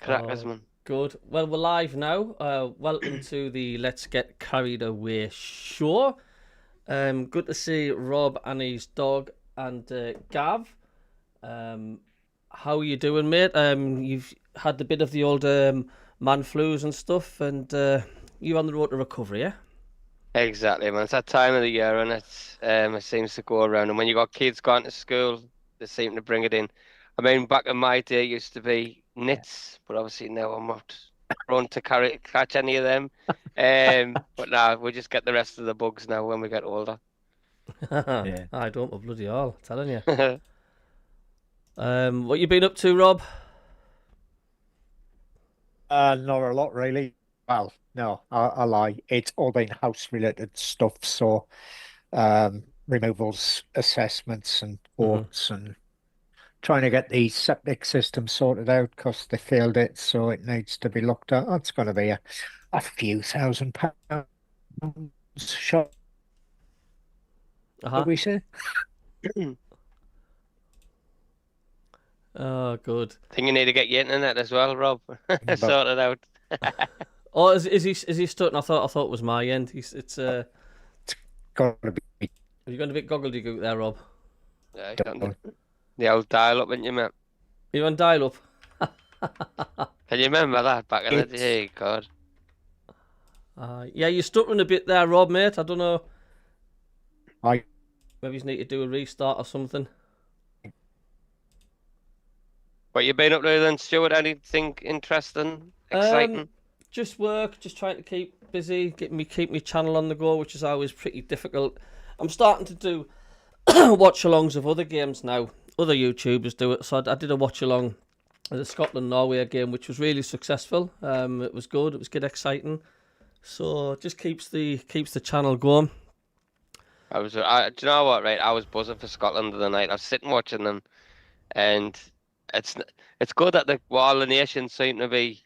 crackers, Oh, man. good. Well, we're live now. Welcome to the Let's Get Carried Away show. Good to see Rob and his dog and Gav. Um, how are you doing, mate? You've had a bit of the old man flus and stuff, and you're on the road to recovery, yeah? Exactly, man. It's that time of the year, and it seems to go around. And when you got kids going to school, they seem to bring it in. I mean, back in my day, it used to be Yeah. nits, but obviously now I'm not prone to catch any of them. But now we just get the rest of the bugs now when we get older. Yeah. I don't know bloody all, telling you. What you been up to, Rob? Not a lot really. Well, no, I lie. It's all been house related stuff. So, removals, assessments and Hmm. quotes and trying to get the septic system sorted out because they failed it. So it needs to be looked at. It's going to be a few £1,000, shall Uh-huh. we say? Oh, good. Think you need to get your internet as well, Rob. But Sort it out. Oh, is he starting? I thought it was my end. It's it's got to be Are you going a bit goggledy-gook there, Rob? Yeah, you got done. the old dial-up, haven't you, mate? Are you on dial-up? Can you remember that back in the It's day? God. Yeah, you're stuttering a bit there, Rob, mate. I don't know. I Maybe you need to do a restart or something. What you been up to then, Stuart? Anything interesting, Um, exciting? just work, just trying to keep busy, keep me channel on the go, which is always pretty difficult. I'm starting to do watch-alongs of other games now. Other YouTubers do it, so I did a watch-along of the Scotland-Norway game, which was really successful. It was good. It was good, exciting. So it just keeps the channel going. Do you know what? Right, I was buzzing for Scotland the other night. I was sitting watching them, and it's it's good that all the nations seem to be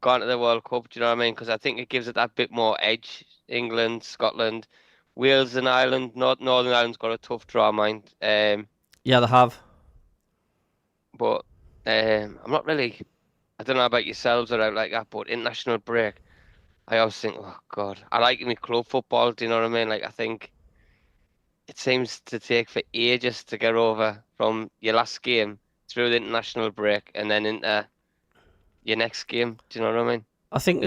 gone to the World Cup. Do you know what I mean? Because I think it gives it that bit more edge. England, Scotland, Wales, and Ireland. Northern Ireland's got a tough draw, mind. Yeah, they have. But I'm not really. I don't know about yourselves or out like that, but international break. I always think, oh God, I like my club football. Do you know what I mean? Like I think it seems to take for ages to get over from your last game through the international break and then into your next game. Do you know what I mean? I think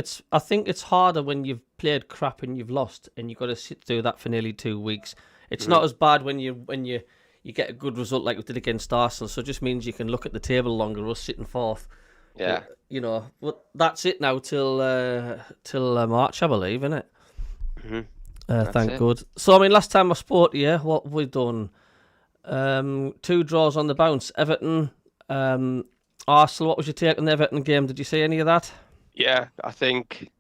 it's harder when you've played crap and you've lost and you've got to sit through that for nearly 2 weeks. It's Hmm. not as bad when you get a good result like we did against Arsenal. So it just means you can look at the table longer, us sitting fourth. Yeah, But that's it now till March, I believe, isn't it? hmm that's Thank it. God. So I mean, last time I spoke to you, what have we done? Two draws on the bounce. Everton, Arsenal. What was your take on the Everton game? Did you see any of that? Yeah, I think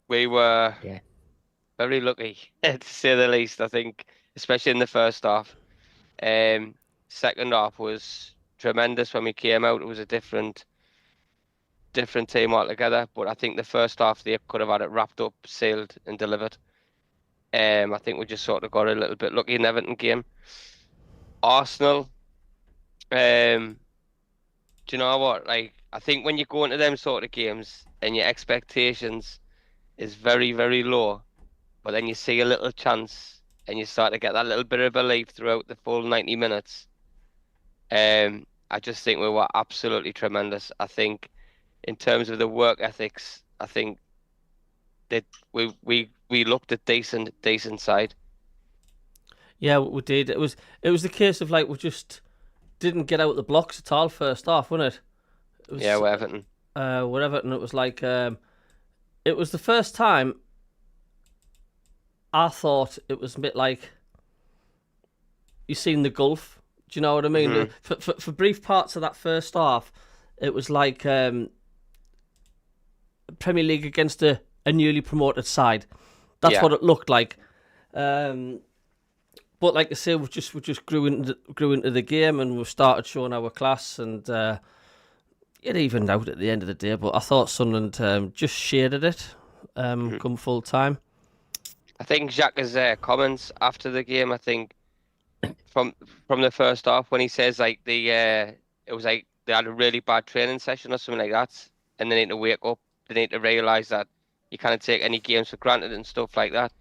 we were yeah. very lucky to say the least. I think, especially in the first half. Um, Second half was tremendous when we came out. It was a different team altogether. But I think the first half they could have had it wrapped up, sealed, and delivered. I think we just sort of got a little bit lucky in the Everton game. Arsenal, um, do you know what? Like, I think when you go into them sort of games and your expectations is very, very low, but then you see a little chance and you start to get that little bit of belief throughout the full 90 minutes. I just think we were absolutely tremendous. I think in terms of the work ethics, I think that we looked a decent side. Yeah, we did. It was the case of like we just didn't get out the blocks at all first half, wasn't it? It Yeah, was with Everton. whatever, and it was like it was the first time I thought it was a bit like you seen the Gulf. Do you know what I mean? Hmm. For brief parts of that first half, it was like Premier League against a newly promoted side. That's Yeah. what it looked like. Um, but like I say, we just grew into the game and we started showing our class and it evened out at the end of the day. But I thought Sunderland just shaded it Mhm. come full time. I think Xhaka's comments after the game, I think from from the first half when he says like it was like they had a really bad training session or something like that. and they need to wake up. They need to realise that you can't take any games for granted and stuff like that.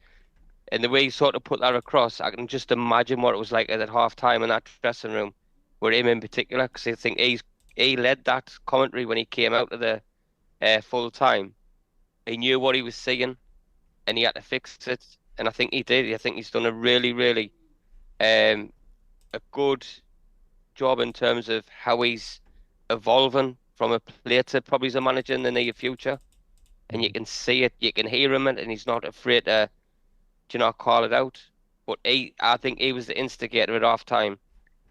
And the way he sort of put that across, I can just imagine what it was like at that half time in that dressing room, with him in particular, because I think he led that commentary when he came out of the full time. He knew what he was seeing, and he had to fix it. And I think he did. I think he's done a really, really um, a good job in terms of how he's evolving from a player to probably as a manager in the near future. And you Mm. can see it, you can hear him, and he's not afraid to, call it out. But I think he was the instigator at half time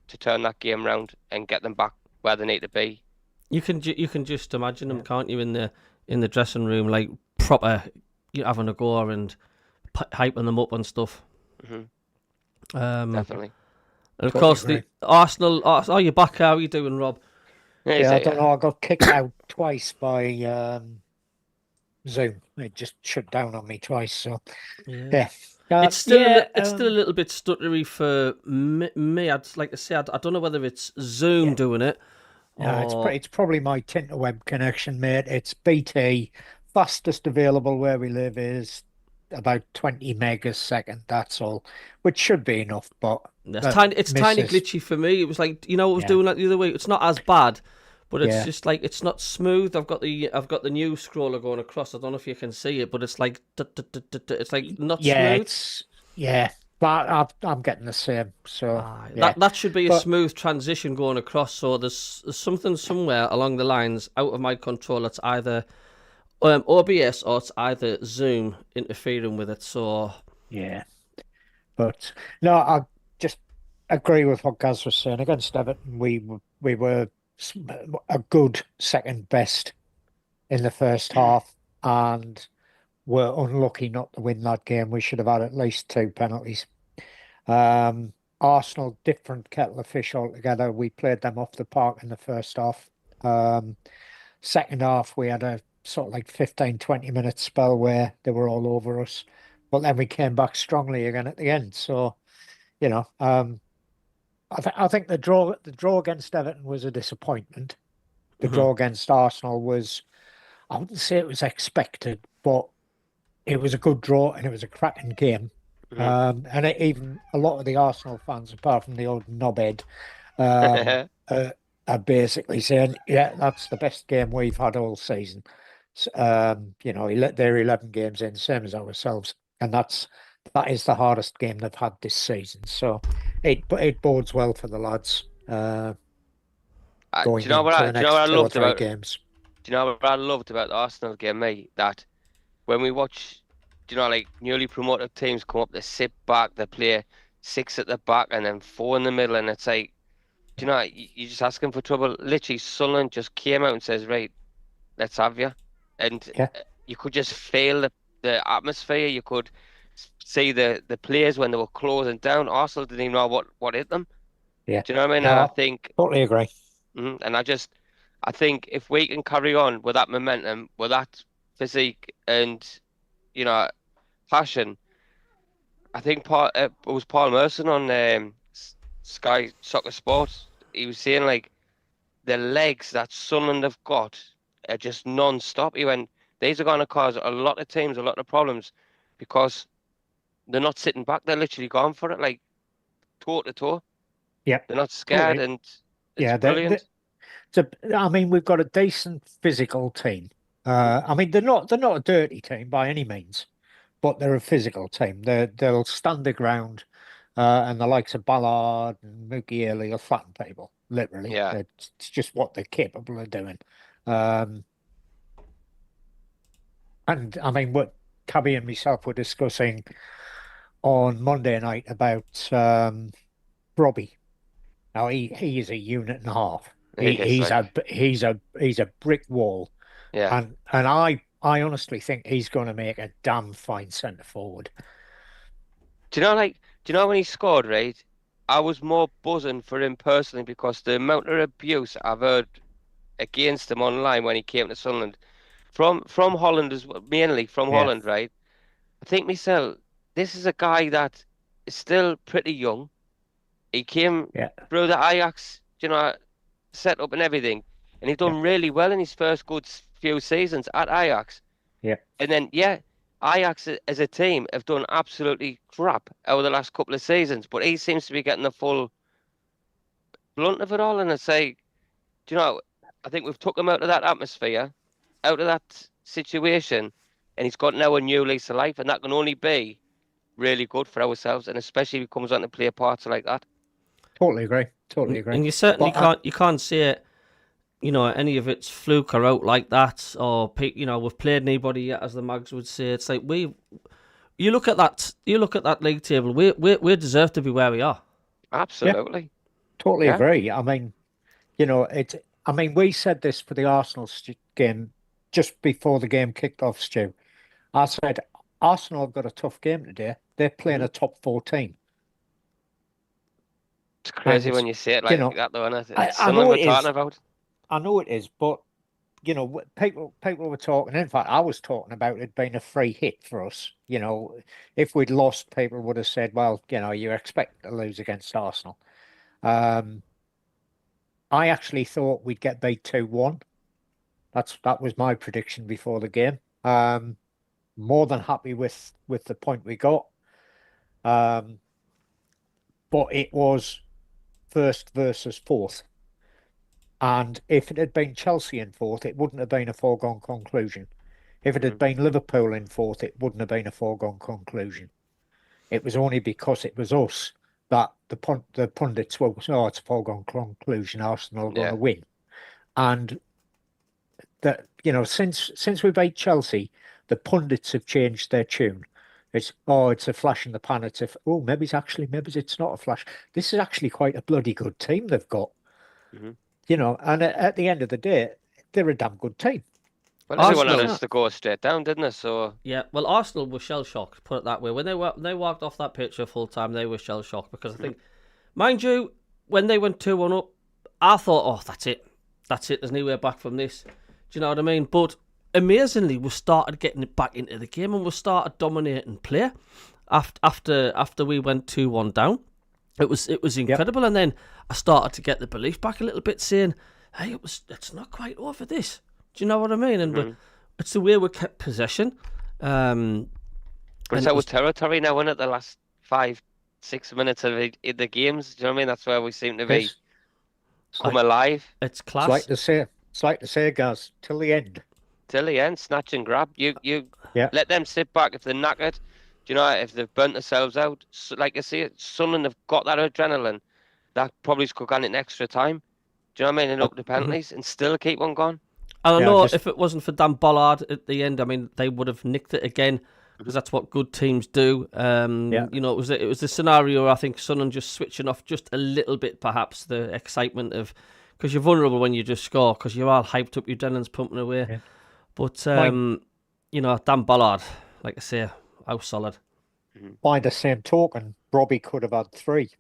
to turn that game round and get them back where they need to be. You can just imagine them, Yeah. can't you, in the dressing room, like proper, having a go and hyping them up and stuff. Hmm. Um, Definitely. and of Totally course the agree. Arsenal. Oh, you're back. How are you doing, Rob? Yeah, Yeah, I don't yeah. know. I got kicked out twice by Zoom. It just shut down on me twice. So Yeah. yeah, It's still a little bit stuttery for me. I'd like to say I don't know whether it's Zoom yeah. doing it No, or it's probably my Tinterweb connection, mate. It's BT. Fastest available where we live is about 20 megas second. That's all, which should be enough. But it's that tiny. It's tiny misses. glitchy for me. It was like what I was Yeah, doing that the other week. It's not as bad, but it's yeah, just like it's not smooth. I've got the new scroller going across. I don't know if you can see it, but it's like it's like not yeah. smooth. It's yeah. But I'm getting the same. So yeah, That should be a but smooth transition going across. So there's something somewhere along the lines out of my control. It's either OBS or it's either Zoom interfering with it. So yeah. But no, I just agree with what Gaz was saying. Against Everton, we were a good second best in the first half and were unlucky not to win that game. We should have had at least two penalties. Arsenal, different kettle of fish altogether. We played them off the park in the first half. Um, Second half, we had a sort of like 15, 20 minute spell where they were all over us. But then we came back strongly again at the end. So, you know, I think the draw against Everton was a disappointment. The mhm. draw against Arsenal was, I wouldn't say it was expected, but it was a good draw and it was a cracking game. Hmm. Even a lot of the Arsenal fans, apart from the old knobhead, um, are basically saying, "Yeah, that's the best game we've had all season." They're 11 games in, same as ourselves, and that is the hardest game they've had this season. So it bodes well for the lads Do you going know into the do you know what next I two or loved three about? games. Do you know what I loved about the Arsenal game, mate? That when we watch, like newly promoted teams come up, they sit back, they play six at the back and then four in the middle, and it's like, you're just asking for trouble. Literally, Sunderland just came out and says, "Right, let's have you," and Yeah, you could just feel the atmosphere. You could see the players when they were closing down. Arsenal didn't even know what hit them. yeah. Do you know what I mean? And I No, think, totally agree. and I think if we can carry on with that momentum, with that physique, and you know passion, I think it was Paul Merson on Sky Soccer Sports. He was saying like the legs that Sunderland have got are just non-stop. He went, these are going to cause a lot of teams a lot of problems because they're not sitting back. They're literally going for it, like toe to toe. Yep, They're not scared, totally. and it's Yeah, brilliant. I mean, we've got a decent physical team. Hmm. I mean, they're not a dirty team by any means, but they're a physical team. They'll stand their ground, and the likes of Ballard and Mukiele will flatten people. Literally, Yeah. it's just what they're capable of doing. Um, and I mean, what Cabby and myself were discussing on Monday night about Robbie. Now he is a unit and a half. It's like, He's a brick wall. yeah. And I honestly think he's going to make a damn fine centre forward. Do you know when he scored, right? I was more buzzing for him personally because the amount of abuse I've heard against him online when he came to Sunderland from Holland as well, mainly from Yeah, Holland, right? I think myself, this is a guy that is still pretty young. He came yeah, through the Ajax, setup and everything, and he yeah, done really well in his first good few seasons at Ajax. Yeah. And then, yeah, Ajax as a team have done absolutely crap over the last couple of seasons, but he seems to be getting the full blunt of it all. And I say, do you know, I think we've took him out of that atmosphere, out of that situation, and he's got now a new lease of life, and that can only be really good for ourselves, and especially if he comes on to play parts like that. Totally agree. Totally agree. And you certainly But can't say it. You know, any of it's fluke or out like that, or you know, we've played anybody yet, as the mags would say. It's like you look at that league table. We deserve to be where we are. yeah, Absolutely. totally Yeah. agree. I mean, you know, we said this for the Arsenal game just before the game kicked off, Stu. I said Arsenal have got a tough game today. They're playing Mhm. a top 14. It's And crazy it's, when you say it you like know, that, though, isn't it? I, It's I something know we're it talking is. about. I know it is, but you know, people were talking. In fact, I was talking about it being a free hit for us. You know, if we'd lost, people would have said, "Well, you know, you expect to lose against Arsenal." Um, I actually thought we'd get beat 2-1. That was my prediction before the game. More than happy with the point we got. Um, but it was first versus fourth. And if it had been Chelsea in fourth, it wouldn't have been a foregone conclusion. If it had Mhm. been Liverpool in fourth, it wouldn't have been a foregone conclusion. It was only because it was us that the pundits were, oh, it's a foregone conclusion, Arsenal are going to Yeah. win. And that, you know, since we beat Chelsea, the pundits have changed their tune. It's, oh, it's a flash in the pan. Oh, maybe it's not a flash. This is actually quite a bloody good team they've got, Mhm. you know. And at the end of the day, they're a damn good team. Well, everyone Simple had as Arsenal, us that. to go straight down, didn't they? So, yeah. Well, Arsenal were shell shocked. Put it that way. When they walked off that pitch at full time, they were shell shocked because I mhm. think, mind you, when they went 2-1 up, I thought, oh, that's it. There's no way back from this. Do you know what I mean? But amazingly, we started getting it back into the game and we started dominating play after we went 2-1 down. It was Yep. incredible, and then I started to get the belief back a little bit, saying, "Hey, it's not quite over this." Do you know what I mean? And Mhm. it's the way we kept possession, But and it's it our was territory now, isn't it? The last 5, 6 minutes of the games. Do you know what I mean? That's where we seem to be It's come alive it's it's like class. to say guys, till the end. till the end, snatch and grab. You Yeah. let them sit back if they're knackered. Do you know if they've burnt themselves out? So, like I say, Sunderland have got that adrenaline that probably could have gone in extra time. Do you know what I mean? And But up the mhm. penalties and still keep on going. And I Yeah, know just if it wasn't for Dan Bollard at the end, I mean, they would have nicked it again because Mhm. that's what good teams do. yeah. You know, it was the scenario. I think Sunderland just switching off just a little bit, perhaps the excitement of because you're vulnerable when you just score because you're all hyped up, your adrenaline's pumping away. Yeah. But Mind you know, Dan Bollard, like I say, how solid. Mhm. by the same token, Robbie could have had three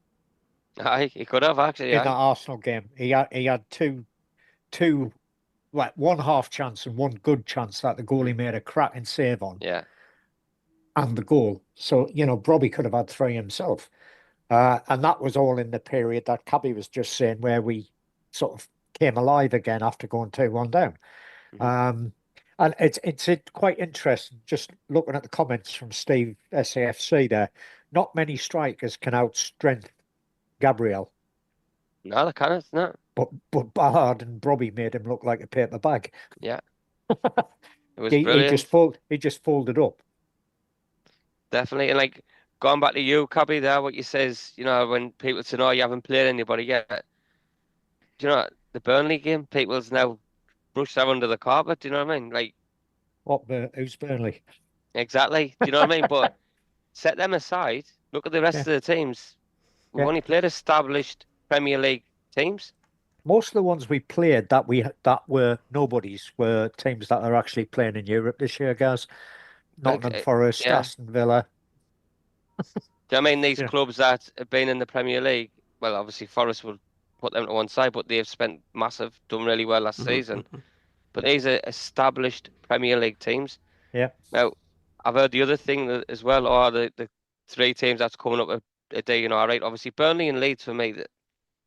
Aye, he could have actually. in that Aye, Arsenal game. He had two like one half chance and one good chance that the Mhm. goalie made a cracking save on Yeah. and the goal. So, you know, Robbie could have had three himself. And that was all in the period that Cabby was just saying where we sort of came alive again after going 2-1 down. Mhm. Um, and it's quite interesting just looking at the comments from Steve SAFC there. Not many strikers can outstrength Gabriel, No, they can't. No. but Ballard and Robbie made him look like a paper bag. Yeah, it was He brilliant. just folded up. Definitely. And like going back to you, Cabby, there, what you says, when people say, "No, you haven't played anybody yet." Do you know the Burnley game? People's now brushed that under the carpet. Do you know what I mean? Like Who's Burnley? exactly. Do you know what I mean? But set them aside. Look at the rest Yeah, of the teams. We've yeah. only played established Premier League teams. Most of the ones we played that were nobodies were teams that are actually playing in Europe this year, guys. Like, Nottingham Forest, yeah. Aston Villa. Do you know what I mean these Yeah. clubs that have been in the Premier League? Well, obviously Forest will put them to one side, but they've done really well last season. But these are established Premier League teams. Yeah. Now, I've heard the other thing as well, or the three teams that's coming up a day, all right. Obviously, Burnley and Leeds for me,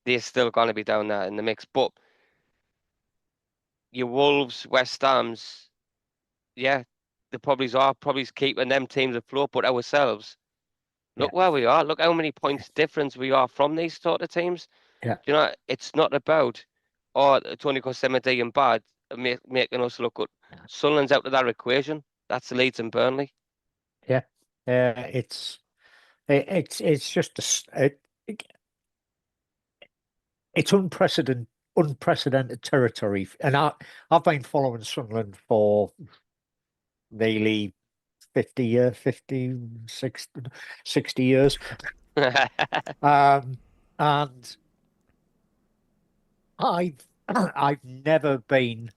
they're still going to be down there in the mix. But your Wolves, West Ham's, yeah, the probably keeping them teams afloat, but ourselves, Yeah, look where we are. Look how many points difference we are from these sort of teams. yeah, Do you know, it's not about, oh, it's only because they're doing bad, making us look good. Sunderland's out of that equation. That's Leeds and Burnley. yeah. It's just it's unprecedented territory, and I've been following Sunderland for nearly 50 years, 50, 60 years. Um, and I've I've never been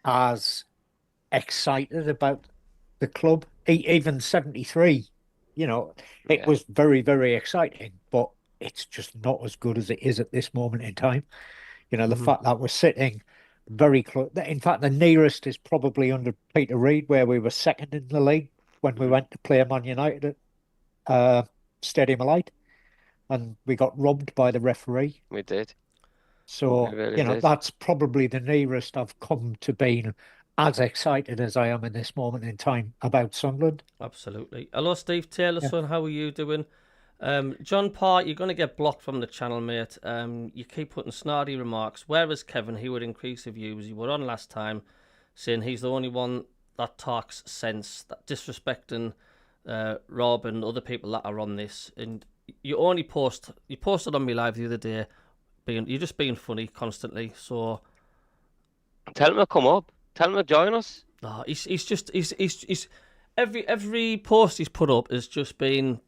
as excited about the club. Even 73, it Yeah. was very, very exciting, but it's just not as good as it is at this moment in time. The Hmm. fact that we're sitting very close. In fact, the nearest is probably under Peter Reid, where we were second in the league when we Mhm. went to play Man United at uh, Stadium of Light, and we got robbed by the referee. We did. We So, really did. that's probably the nearest I've come to being as excited as I am in this moment in time about Sunderland. Absolutely. Hello, Steve Taylor, Yeah. son. How are you doing? John Parr, you're going to get blocked from the channel, mate. You keep putting snarty remarks. Whereas Kevin, he would increase the views. You were on last time, saying he's the only one that talks sense, that disrespecting Rob and other people that are on this. And you posted on me live the other day, you're just being funny constantly. So Tell him to come up. Tell him to join us. he's just he's every post he's put up has just been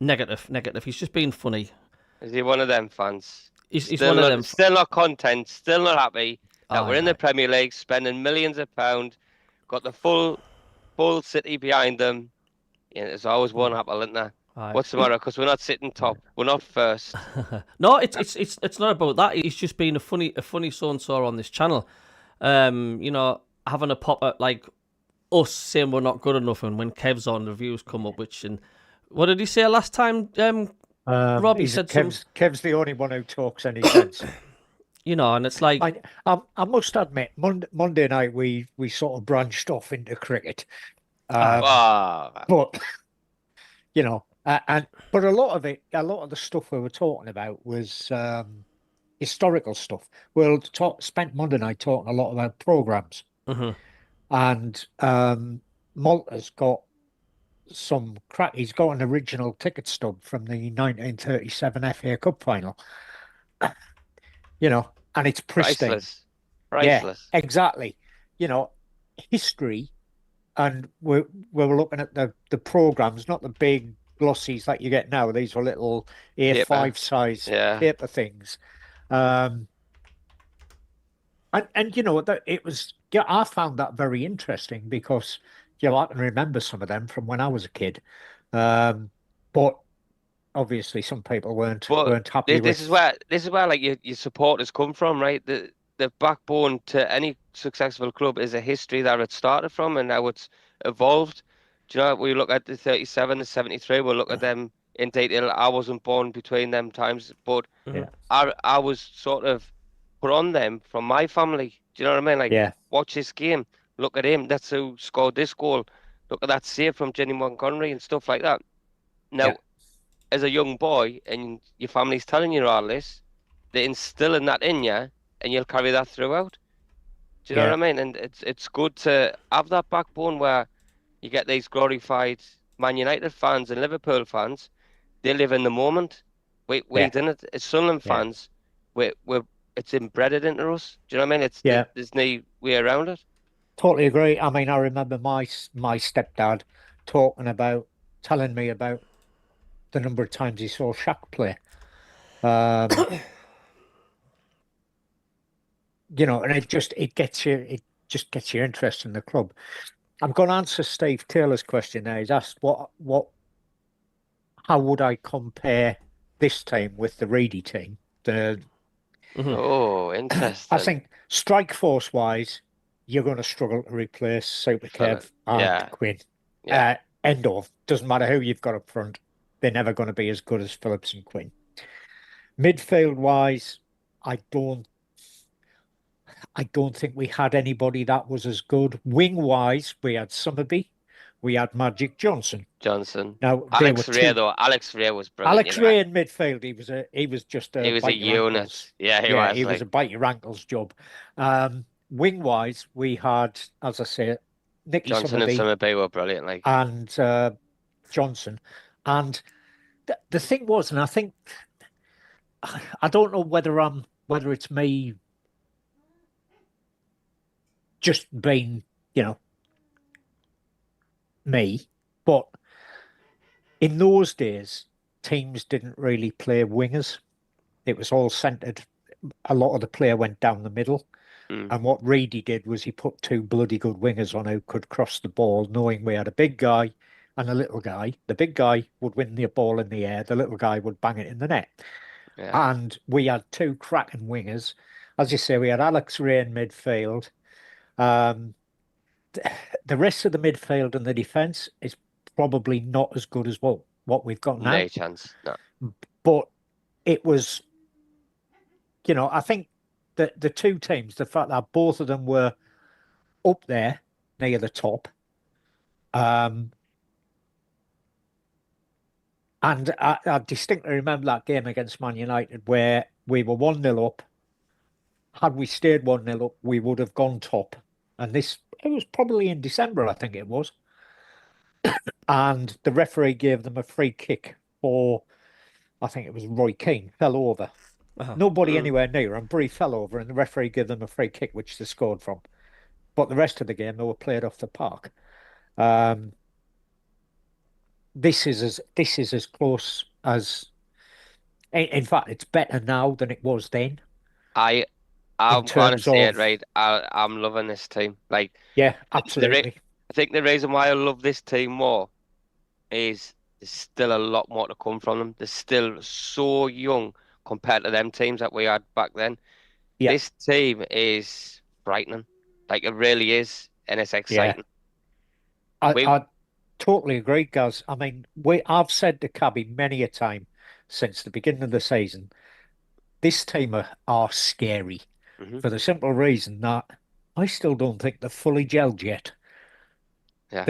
negative, negative. He's just being funny. Is he one of them fans? He's one of them. Still not content, still not happy that we're Aye, in the aye. Premier League, spending millions of pounds, got the full city behind them. Yeah, there's always one apple, isn't there? Aye. What's the matter? Because we're not sitting top, we're not first. No, it's not about that. He's just being a funny so and so on this channel. Having a pop at like us saying we're not good enough, and when Kev's on, the views come up. And what did he say last time? Robbie He's said some, Kev's the only one who talks any sense. and it's like, I must admit, Monday night we sort of branched off into cricket. aye, Ah, But but a lot of the stuff we were talking about was historical stuff. Spent Monday night talking a lot about programs, mhm. and Malta's got some crack. He's got an original ticket stub from the 1937 FA Cup final, and it's pristine. priceless, Yeah, priceless. exactly. You know, history, and we were looking at the programs, not the big glossies that you get now. These were little Paper, A5 size yeah. paper things. Um, and that it was, yeah, I found that very interesting because I can remember some of them from when I was a kid. Um, but obviously some people But weren't happy with. this is where like your supporters come from, right? The backbone to any successful club is a history that it started from and how it's evolved. Do you know, we look at the 37, the 73, we'll look at them in detail. I wasn't born between them times, but Mhm. Yeah, I was sort of put on them from my family. Do you know what I mean? Like, yeah, watch this game. Look at him. That's who scored this goal. Look at that save from Jenny Montgomery and stuff like that. yeah, Now, as a young boy and your family's telling you all this, they're instilling that in you and you'll carry that throughout. Do you know what yeah, I mean? And it's good to have that backbone where you get these glorified Man United fans and Liverpool fans. They live in the moment. We yeah, didn't. As Sunderland yeah. fans, we're it's embedded into us. Do you know what I mean? Yeah, There's no way around it. totally agree. I mean, I remember my stepdad talking about telling me about the number of times he saw Shaq play. Um, and it just gets your interest in the club. I'm going to answer Steve Taylor's question now. He's asked how would I compare this team with the Reedy team? The Mhm. Oh, I interesting. think strike force wise, you're going to struggle to replace Super Philip. Kev and Yeah, Quinn. yeah. End of. Doesn't matter who you've got up front. They're never going to be as good as Phillips and Quinn. Midfield wise, I don't I don't think we had anybody that was as good. Wing-wise, we had Summerby, we had Magic Johnson. Johnson. Now they were Alex Ray two. though. Alex Ray was brilliant, you Alex know. Ray in midfield, he was just He a was a bite your ankles. unit. Yeah, he Yeah, was he was like a bite your ankles job. Wing-wise, we had, as I say, Nicky Johnson and Summerby Summerby were brilliant. Like and Johnson. And the thing was, and I think I don't know whether it's me just being, you know, me, but in those days, teams didn't really play wingers. It was all centered. A lot of the play went down the middle. mm, And what Reedy did was he put two bloody good wingers on who could cross the ball, knowing we had a big guy and a little guy. The big guy would win the ball in the air, the little guy would bang it in the net. yeah, And we had two cracking wingers. As you say, we had Alex Ray in midfield. Um, the rest of the midfield and the defence is probably not as good as what we've got now. no chance. No. But it was, I think that the two teams, the fact that both of them were up there near the top, and I distinctly remember that game against Man United where we were 1-0 up. Had we stayed 1-0 up, we would have gone top. And it was probably in December, I think it was. And the referee gave them a free kick for, I think it was Roy Keane, fell over. Uh-huh. Nobody anywhere near him. Bree fell over, and the referee gave them a free kick, which they scored from. But the rest of the game, they were played off the park. Um, this is as close as. In fact, it's better now than it was then I in I'm gonna terms say it of. right. I'm loving this team. Like Yeah, the re absolutely. I think the reason why I love this team more is there's still a lot more to come from them. They're still so young compared to them teams that we had back then. Yeah, This team is frightening. Like it really is, and it's yeah. exciting. I, We I totally agree, Gaz. I mean, I've said to Cabby many a time since the beginning of the season, this team are scary mhm, for the simple reason that I still don't think they're fully gelled yet. yeah,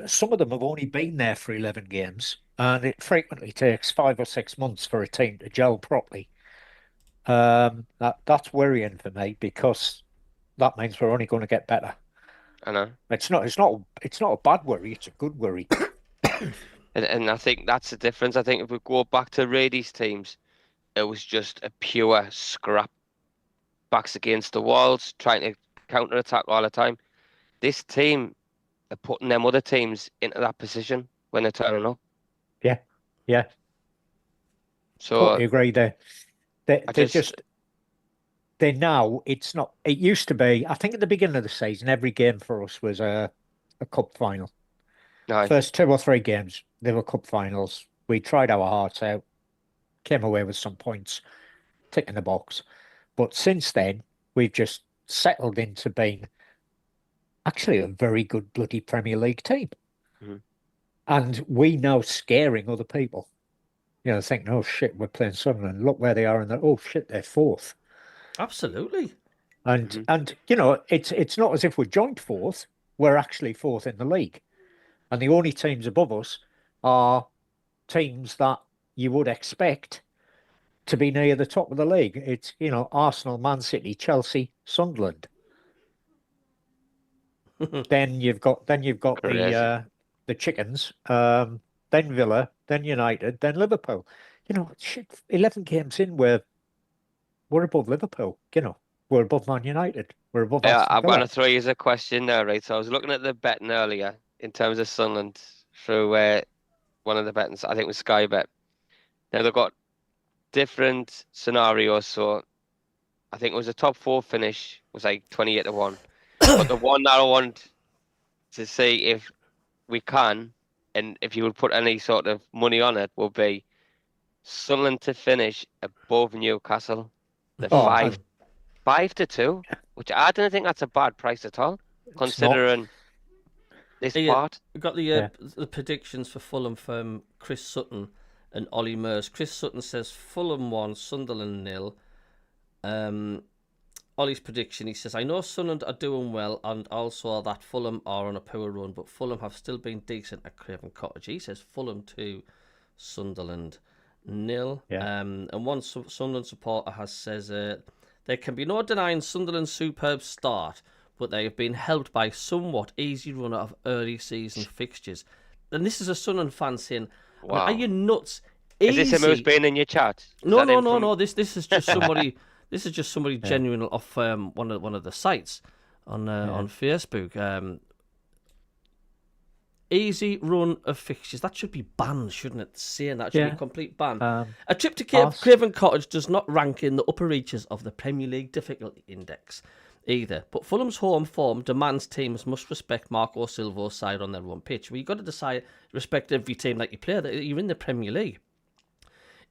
Some of them have only been there for 11 games, and it frequently takes 5 or 6 months for a team to gel properly. That's worrying for me because that means we're only going to get better. I know. It's not a bad worry, it's a good worry. And I think that's the difference. I think if we go back to Rady's teams, it was just a pure scrap, backs against the walls, trying to counter attack all the time. This team are putting them other teams into that position when they're turning up. Yeah, yeah, So totally agree there. They I they just just they now it's not it used to be, I think at the beginning of the season, every game for us was a cup final. no, First 2 or 3 games, they were cup finals. We tried our hearts out, came away with some points, tick in the box. But since then, we've just settled into being actually a very good bloody Premier League team. mhm. And we now scaring other people. Thinking, oh shit, we're playing Sunderland. Look where they are, and oh shit, they're fourth. Absolutely. And Mhm. and it's not as if we're joint fourth. We're actually fourth in the league, and the only teams above us are teams that you would expect to be near the top of the league. It's Arsenal, Man City, Chelsea, Sunderland. Then you've got Crazy. the chickens, then Villa, then United, then Liverpool. Shit, 11 games in, we're above Liverpool. We're above Man United. We're above Yeah, Aston I'm gonna Villa. throw you a question there, right? So I was looking at the betting earlier in terms of Sunderland through one of the bettings. I think it was Sky Bet. Now they've got different scenarios. So I think it was a top four finish was like 28-1. But the one that I want to see if we can, and if you would put any sort of money on it, will be Sunderland to finish above Newcastle. The Oh, five 5-2, which I don't think that's a bad price at all, it's not. considering this Yeah, part. we got Yeah. the predictions for Fulham from Chris Sutton and Ollie Mers. Chris Sutton says Fulham 1, Sunderland 0. Ollie's prediction. He says, I know Sunderland are doing well and also that Fulham are on a power run, but Fulham have still been decent at Craven Cottage. He says Fulham 2, Sunderland 0. Yeah. And one Sunderland supporter has says, there can be no denying Sunderland's superb start, but they have been helped by somewhat easy run of early season fixtures. And this is a Sunderland fan saying, Wow. are you nuts? Is this him who's been in your chat? No. This is just somebody. This is just somebody genuine off one of the sites on Facebook. Easy run of fixtures. That should be banned, shouldn't it? Saying that should be a complete ban. A trip to Craven Cottage does not rank in the upper reaches of the Premier League difficulty index either. But Fulham's home form demands teams must respect Marco Silva's side on their own pitch. Well, you've got to decide respect every team like you play. That you're in the Premier League.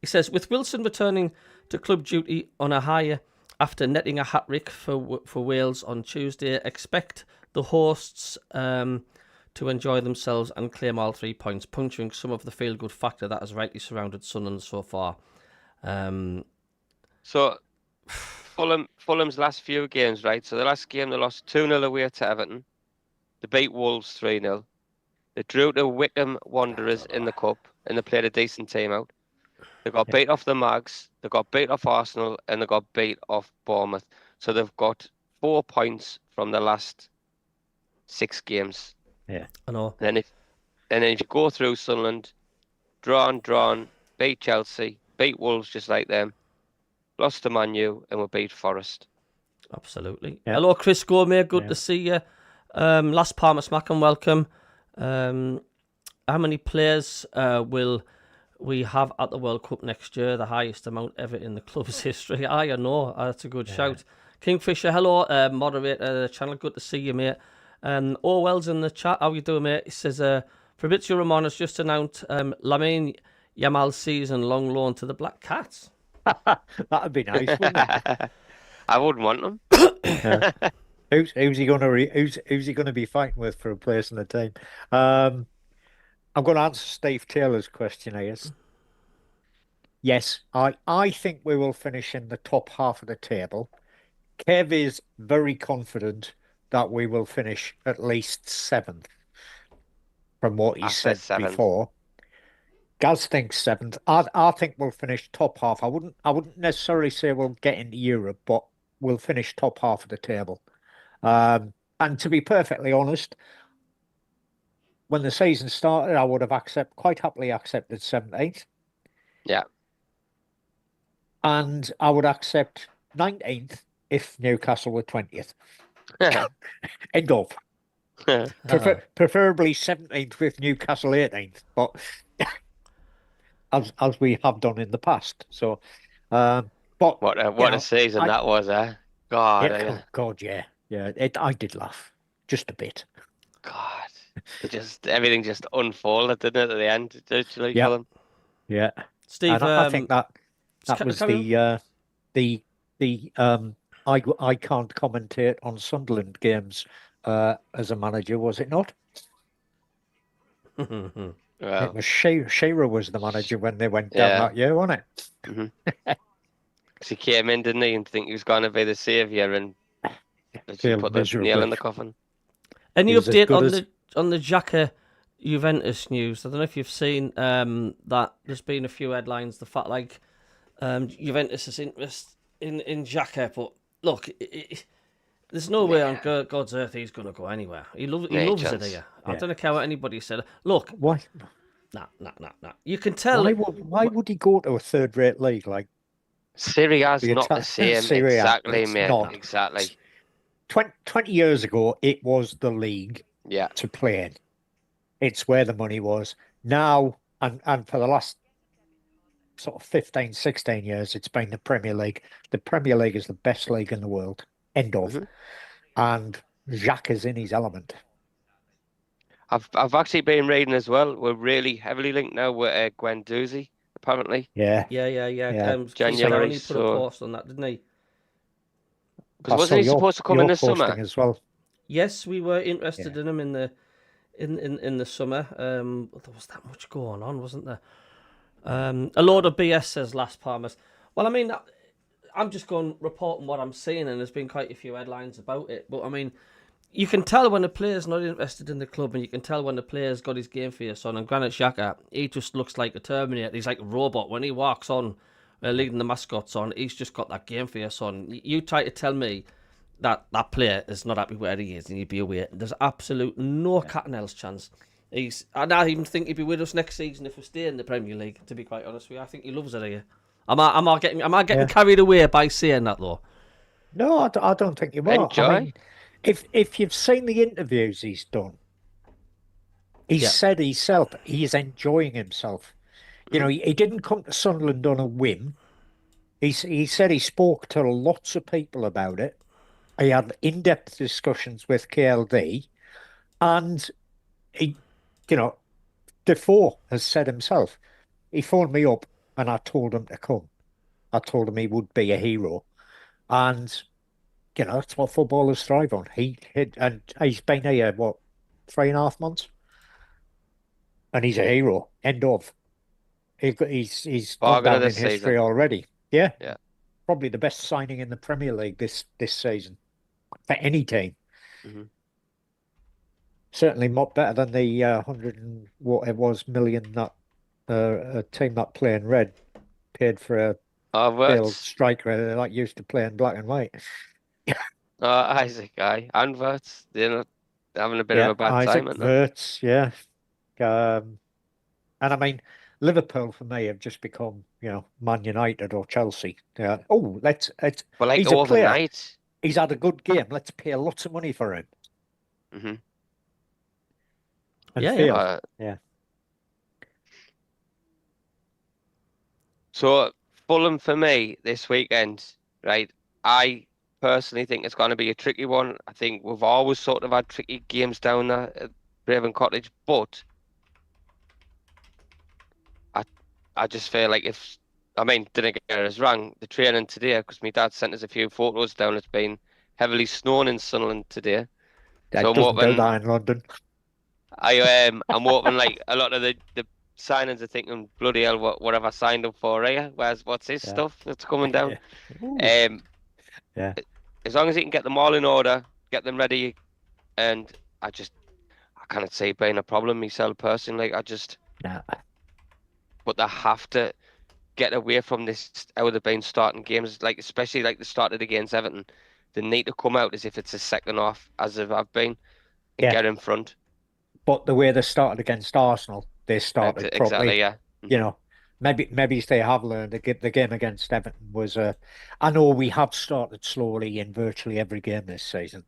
He says, with Wilson returning to club duty on a higher after netting a hat-trick for Wales on Tuesday, expect the hosts to enjoy themselves and claim all 3 points, puncturing some of the feel-good factor that has rightly surrounded Sunderland so far. So, Fulham's last few games, right? So the last game they lost 2-0 away to Everton. They beat Wolves 3-0. They drew to Wickham Wanderers in the Cup, and they played a decent team out. They got beat off the Mags, they got beat off Arsenal, and they got beat off Bournemouth. So they've got 4 points from the last 6 games. Yeah, I know. And then if you go through Sunderland, drawn, beat Chelsea, beat Wolves just like them, lost to Man U, and we beat Forest. Absolutely. Yeah. Hello, Chris Gourmet. Good to see you. Last Palmer Smack and welcome. How many players will we have at the World Cup next year? The highest amount ever in the club's history. I know. That's a good shout. Kingfisher, hello. Moderator of the channel. Good to see you, mate. Orwell's in the chat. How you doing, mate? He says, Fabrizio Romano has just announced Lamine Yamal's season long loan to the Black Cats. That'd be nice, wouldn't it? I wouldn't want them. Who's he gonna be fighting with for a place in the team? I'm going to answer Steve Taylor's question, I guess. Yes, I think we will finish in the top half of the table. Kev is very confident that we will finish at least 7th, from what he said before. Gaz thinks 7th. I think we'll finish top half. I wouldn't necessarily say we'll get into Europe, but we'll finish top half of the table. And to be perfectly honest, when the season started, I would have quite happily accepted 17th. Yeah. And I would accept 19th if Newcastle were 20th. End of. Preferably 17th with Newcastle 18th, but as we have done in the past. So, but what a season that was, eh? God, God, yeah. I did laugh just a bit. God. Everything just unfolded, didn't it, at the end? Literally, yeah. for them. Yeah. Steve, I think that was I can't commentate on Sunderland games as a manager, was it not? Well, it was Shearer was the manager when they went down that year, wasn't it? Because he came in, didn't he, and think he was going to be the saviour, and he put the nail in the coffin. Any update on the Xhaka Juventus news? I don't know if you've seen that there's been a few headlines. The fact Juventus is interested in Xhaka, but look, there's no way on God's earth he's going to go anywhere. He loves it here. I don't care what anybody said. Look, why? Nah. You can tell. Why would he go to a third-rate league like? Serie A's not the same. Exactly, mate. Not. Exactly. 20 years ago, it was the league to play in. It's where the money was. Now, and for the last sort of 15, 16 years, it's been the Premier League. The Premier League is the best league in the world. End of. And Jacques is in his element. I've actually been reading as well. We're really heavily linked now with Guendouzi, apparently. Yeah. January. He put a post on that, didn't he? Because wasn't he supposed to come in the summer as well? Yes, we were interested in him in the summer. There was that much going on, wasn't there? A load of BS, says Last Palmers. Well, I mean, I'm just going reporting what I'm seeing, and there's been quite a few headlines about it. But I mean, you can tell when a player's not interested in the club, and you can tell when the player's got his game for your son. And Granit Xhaka, he just looks like a Terminator. He's like a robot when he walks on, leading the mascots on. He's just got that game for your son. You try to tell me that player is not happy where he is, and you'd be aware. There's absolute no cat and else chance. And I even think he'd be with us next season if we stay in the Premier League. To be quite honest with you, I think he loves it here. Am I getting carried away by saying that though? No, I don't think you are. Enjoy. I mean, if you've seen the interviews he's done, he's said himself he's enjoying himself. You know, he didn't come to Sunderland on a whim. He said he spoke to lots of people about it. He had in-depth discussions with KLD, and he, you know, Defoe has said himself, he phoned me up and I told him to come. I told him he would be a hero. And, you know, that's what footballers thrive on. And he's been here, what, 3.5 months? And he's a hero. End of. He's gone Bargain of down in this history season. already. Yeah. Yeah. Probably the best signing in the Premier League this season for any team. Mm-hmm. Certainly not better than the 100 and what it was million that a team that play in red paid for a failed striker that used to play in black and white. Isaac, and Wirtz, they're having a bit of a bad Isaac time, aren't they? Wirtz, yeah. And I mean, Liverpool for me have just become, you know, Man United or Chelsea. Yeah. Oh, let's But like he's a player. overnight. He's had a good game. Let's pay lots of money for him. Mm-hmm. And Yeah, failed. Yeah. So Fulham for me this weekend, right? I personally think it's going to be a tricky one. I think we've always sort of had tricky games down there at Craven Cottage, but I just feel like didn't get us wrong. The training today, because my dad sent us a few photos down. It's been heavily snowing in Sunderland today. That So I'm doesn't do hoping that in London. I'm hoping like a lot of the signings are thinking, bloody hell, what have I signed up for here? What's his stuff that's coming down? Yeah. As long as he can get them all in order, get them ready, and I can't see it being a problem myself personally. Nah. But they have to get away from this how they've been starting games, like especially like they started against Everton. They need to come out as if it's a second half, as if I've been, and get in front. But the way they started against Arsenal, they started Exactly, properly. yeah. You know, maybe they have learned. The game against Everton was I know we have started slowly in virtually every game this season,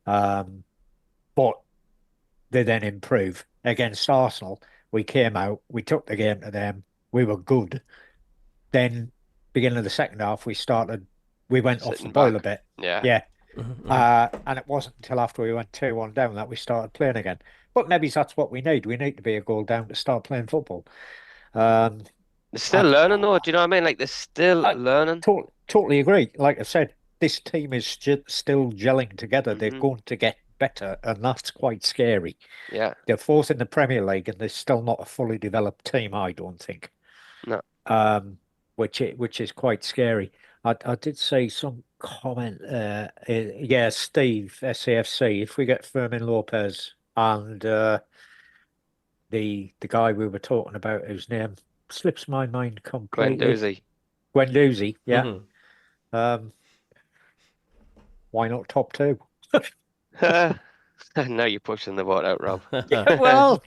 but they then improve. Against Arsenal, we came out, we took the game to them, we were good. Then, beginning of the second half, we went off the boil a bit. Yeah. And it wasn't until after we went 2-1 down that we started playing again. But maybe that's what we need. We need to be a goal down to start playing football. They're still learning though. Do you know what I mean? Like they're still learning. Totally agree. Like I said, this team is still gelling together. They're going to get better, and that's quite scary. Yeah. They're fourth in the Premier League, and they're still not a fully developed team, I don't think. No. Which is quite scary. I did see some comment. Steve, SAFC. If we get Fermin Lopez and the guy we were talking about, whose name slips my mind completely. Guendouzi, yeah. Why not top two? Now you're pushing the boat out, Rob.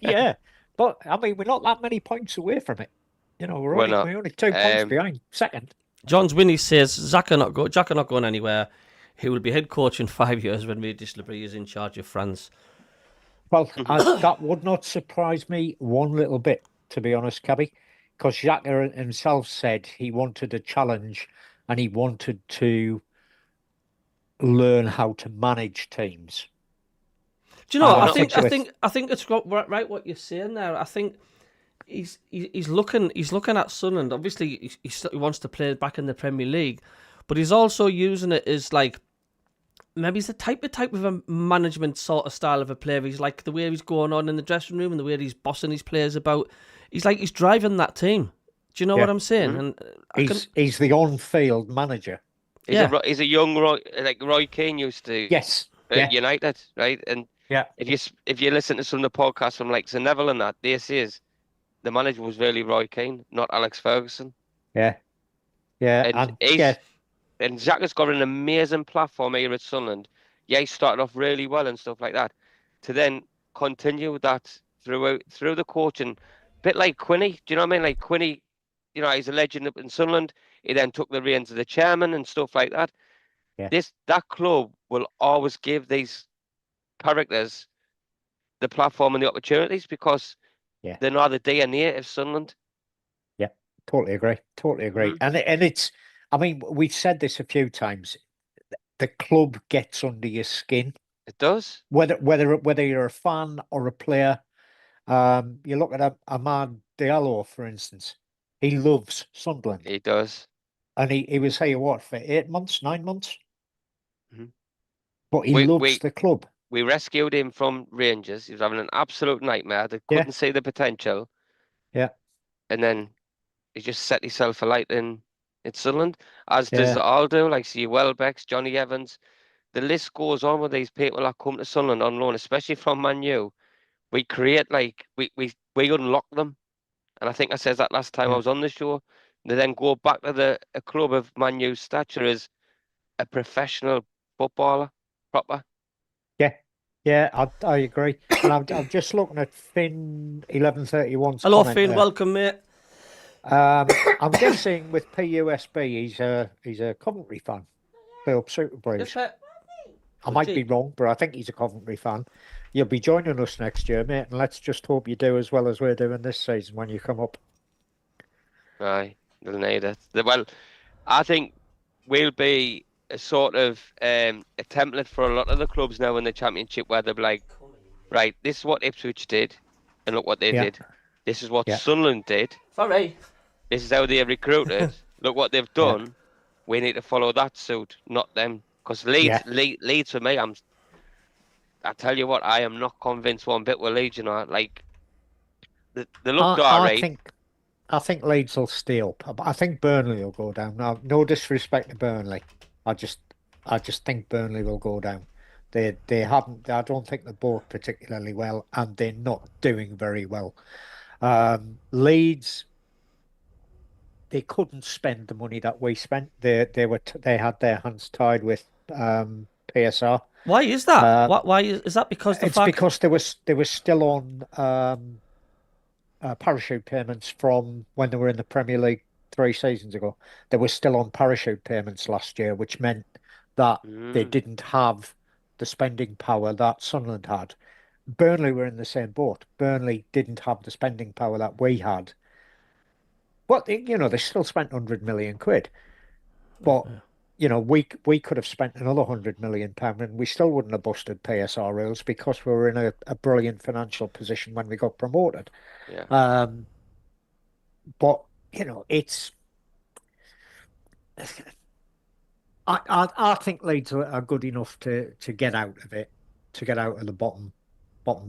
Yeah. But I mean, we're not that many points away from it. You know, we're only 2 points behind second. John's Winnie says Xhaka not going anywhere. He will be head coach in 5 years when Regis Labrie is in charge of France. Well, that would not surprise me one little bit, to be honest, Cabby, because Xhaka himself said he wanted a challenge and he wanted to learn how to manage teams. Do you know? I think it's right what you're saying there. I think he's looking at Sunderland. Obviously, he wants to play back in the Premier League, but he's also using it as like maybe he's the type of a management sort of style of a player. He's like the way he's going on in the dressing room and the way he's bossing his players about. He's driving that team. Do you know what I'm saying? And he's the on-field manager. Yeah. He's a young Roy, like Roy Keane used to Yes. at Yeah. United, right? And Yeah. if you listen to some of the podcasts from like Sir Neville and that, this is the manager was really Roy Keane, not Alex Ferguson. Yeah. Yeah. And And yeah. Jack has got an amazing platform here at Sunderland. Yeah, he started off really well and stuff like that. To then continue that through the coaching, bit like Quinny. Do you know what I mean? Like Quinny, he's a legend up in Sunderland. He then took the reins of the chairman and stuff like that. Yeah. That club will always give these characters the platform and the opportunities because Yeah. they're not the DNA of Sunderland. Yeah. Totally agree. Totally agree. Hmm. And it's, I mean, we've said this a few times. The club gets under your skin, It does. whether you're a fan or a player. You look at Ahmad Diallo, for instance. He loves Sunderland, He does. and he was here what for 8 months, 9 months, Hmm. but he We loves we the club. we rescued him from Rangers. He was having an absolute nightmare. They Yeah, couldn't see the potential, yeah, and then he just set himself alight in Sunderland, as does yeah, all do, like see Welbeck's, Johnny Evans. The list goes on with these people that come to Sunderland on loan, especially from Man U. We create like we unlock them, and I think I said that last time I yeah, was on the show. They then go back to the a club of Man U's stature as a professional footballer, proper. yeah, yeah. I agree, and I'm just looking at Finn 1131's Hello, comment Finn. there. Welcome, mate. I'm guessing with PUSB, he's a Coventry fan. Play up Super Yes, Blues. mate. I Would might be you? wrong, but I think he's a Coventry fan. You'll be joining us next year, mate, and let's just hope you do as well as we're doing this season when you come up. Aye, they'll need it. Well, I think we'll be a sort of a template for a lot of the clubs now in the Championship where they'll be like, right, this is what Ipswich did, and look what they Yeah, did. This is what yeah, Sunderland did. Sorry. This is how they recruited. Look what they've yeah, done. We need to follow that suit, not them. Because yeah. Leeds for me, I tell you what, I am not convinced one bit with Leeds. Like they looked I all I right. think I think Leeds will stay up. I think Burnley will go down. Now, no disrespect to Burnley. I just I just think Burnley will go down. They haven't I don't think they bought particularly well and they're not doing very well. Leeds they couldn't spend the money that we spent. They had their hands tied with PSR. Why is that? Uh, Why is that? Because the it's fact. because they were still on parachute payments from when they were in the Premier League 3 seasons ago. They were still on parachute payments last year, which meant that they Mm, didn't have the spending power that Sunderland had. Burnley were in the same boat. Burnley didn't have the spending power that we had. But they still spent 100 million quid. But we could have spent another £100 million and we still wouldn't have busted PSR rules because we were in a brilliant financial position when we got promoted. yeah. Um, but it's I think Leeds are good enough to get out of it, to get out of the bottom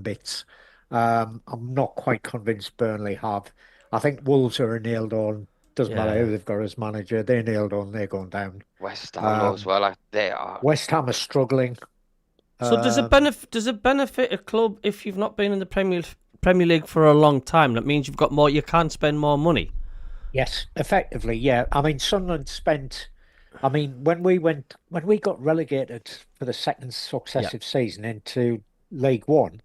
bits. I'm not quite convinced Burnley have. I think Wolves are nailed on. Doesn't matter Yeah. who they've got as manager. They're nailed on. They're going down. West Ham though as Um, well. They are. West Ham are struggling. So does it Um, benefit? Does it benefit a club if you've not been in the Premier League for a long time? That means you've got more. You can spend more money. yes, effectively, yeah. I mean, Sunderland spent. I mean, when we got relegated for the second Yeah. successive season into League One,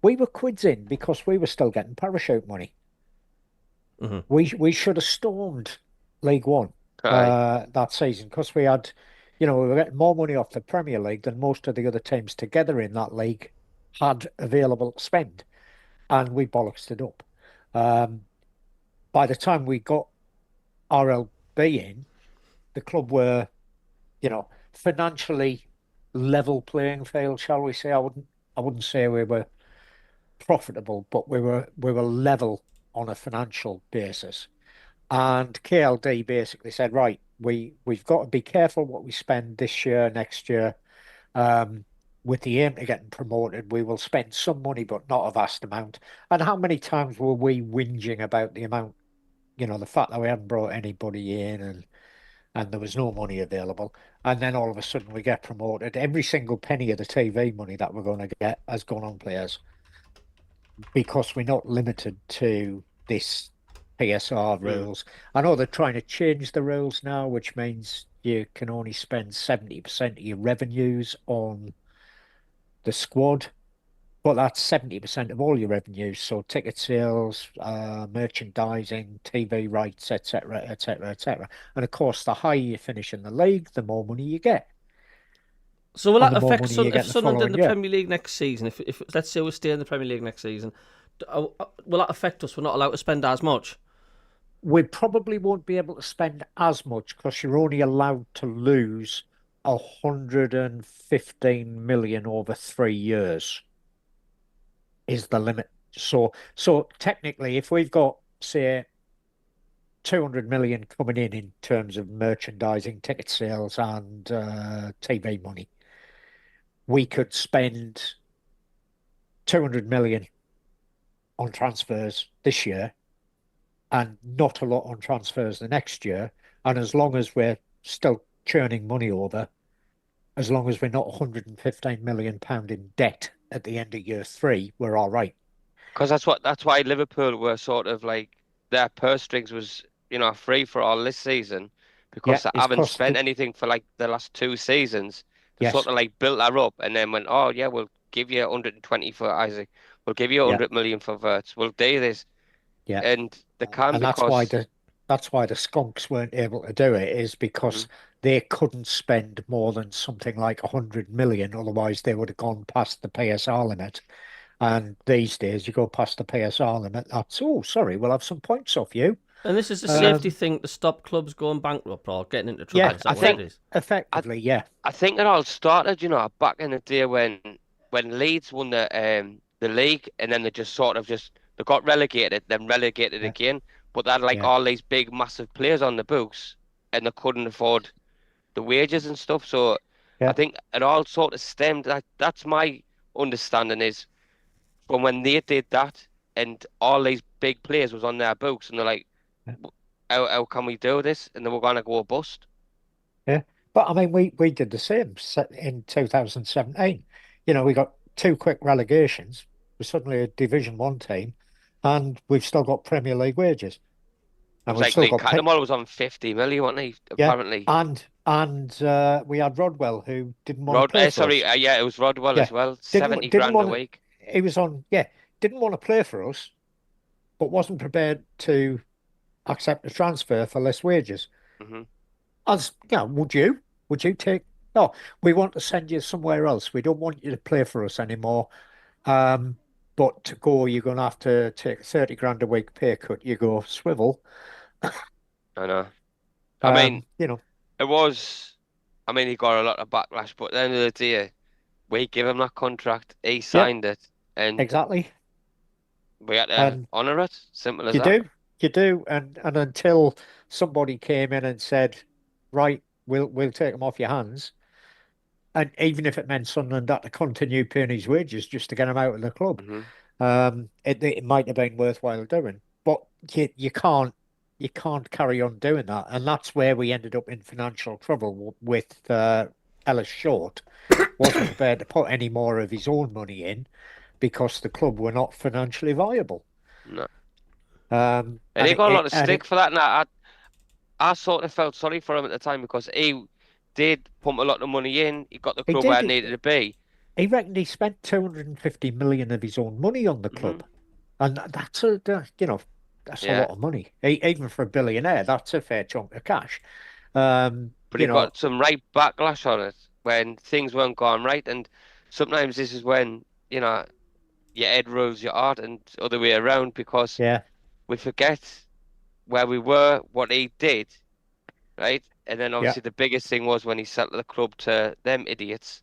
we were quids in because we were still getting parachute money. Hmm. We should have stormed League One Aye. that season because we were getting more money off the Premier League than most of the other teams together in that league had available to spend, and we bollocksed it up. Um, by the time we got RLB in, the club were financially level playing field, shall we say? I wouldn't say we were profitable, but we were level on a financial basis. And KLD basically said, right, we've got to be careful what we spend this year, next year. Um, with the aim to getting promoted, we will spend some money, but not a vast amount. And how many times were we whinging about the amount, the fact that we hadn't brought anybody in and and there was no money available. And then all of a sudden we get promoted. Every single penny of the TV money that we're going to get has gone on players because we're not limited to this PSR Mm. rules. I know they're trying to change the rules now, which means you can only spend 70% of your revenues on the squad, but that's 70% of all your revenues. So ticket sales, merchandising, TV rights, etc., etc., etc. And of course, the higher you finish in the league, the more money you get, So will and that the more affect money you If get the Sunderland in following the year. Premier League next season? If let's say we stay in the Premier League next season, will that affect us? We're not allowed to spend as much. We probably won't be able to spend as much because you're only allowed to lose 115 million over 3 years is the limit. So technically, if we've got, say, 200 million coming in terms of merchandising, ticket sales, and TV money, we could spend 200 million on transfers this year and not a lot on transfers the next year. And as long as we're still churning money over, as long as we're not 115 million pound in debt at the end of year three, we're all right. Because that's why Liverpool were sort of like their purse strings was, free for all this season because Yeah, they it's haven't because spent anything for like the last 2 seasons. They sort yes, of like built that up and then went, oh yeah, we'll give you 120 for Isaac. We'll give you yeah, 100 million for Verts. We'll do this. yeah. And they can And that's why because the skunks weren't able to do it is because Mhm. they couldn't spend more than something like 100 million, otherwise they would have gone past the PSR limit. And these days, you go past the PSR limit, that's, oh, sorry, we'll have some points off you. And this is a safety Um, thing to stop clubs going bankrupt or getting into trouble. yeah, Is I that what it think is? I, effectively, yeah, I think it all started, back in the day when Leeds won the league and then they just sort of just they got relegated, then relegated yeah, again. But they had like yeah, all these big massive players on the books and they couldn't afford the wages and stuff. So I yeah, think it all sort of stemmed that's my understanding is from when they did that and all these big players was on their books and they're like, yeah. How can we do this? And they were gonna go bust. Yeah. But I mean, we did the same in 2017. You know, we got two quick relegations. We're suddenly a Division One team, and we've still got Premier League wages, It and was we've like still Lee got pay. Cattermole was on 50 million, wasn't he? Yeah, Apparently. and we had Rodwell who didn't want to Rod, play for sorry, us. yeah, it was Rodwell Yeah, as well. didn't 70 didn't grand a want to. week. He was on. Yeah, didn't want to play for us, but wasn't prepared to accept a transfer for less wages. Hmm. As yeah, would you? Would you take? No, we want to send you somewhere else. We don't want you to play for us anymore. Um, but to go, you're going to have to take 30 grand a week pay cut. You go swivel. I know. I mean, You know, it was, I mean, he got a lot of backlash, but at the end of the day, we gave him that contract. He yep, signed it, and exactly. we had to And honour it. Simple as you that. do, you do. And until somebody came in and said, right, we'll take them off your hands. And even if it meant Sunderland had to continue paying his wages just to get him out of the club, Hmm. it might have been worthwhile doing. But you can't carry on doing that, and that's where we ended up in financial trouble with Ellis Short. Wasn't prepared to put any more of his own money in because the club were not financially viable. No. And And he got a lot of and stick it for that. And I sort of felt sorry for him at the time because he did pump a lot of money in. He got the he club where did. it needed to be. He reckoned he spent 250 million of his own money on the Hmm. club. And that's a Yeah. lot of money. Even for a billionaire, that's a fair chunk of cash. But You he know, got some right backlash on it when things weren't going right. And sometimes this is when, your head rules your heart and other way around because yeah, we forget where we were, what he did, right? And then yeah, obviously the biggest thing was when he sold the club to them idiots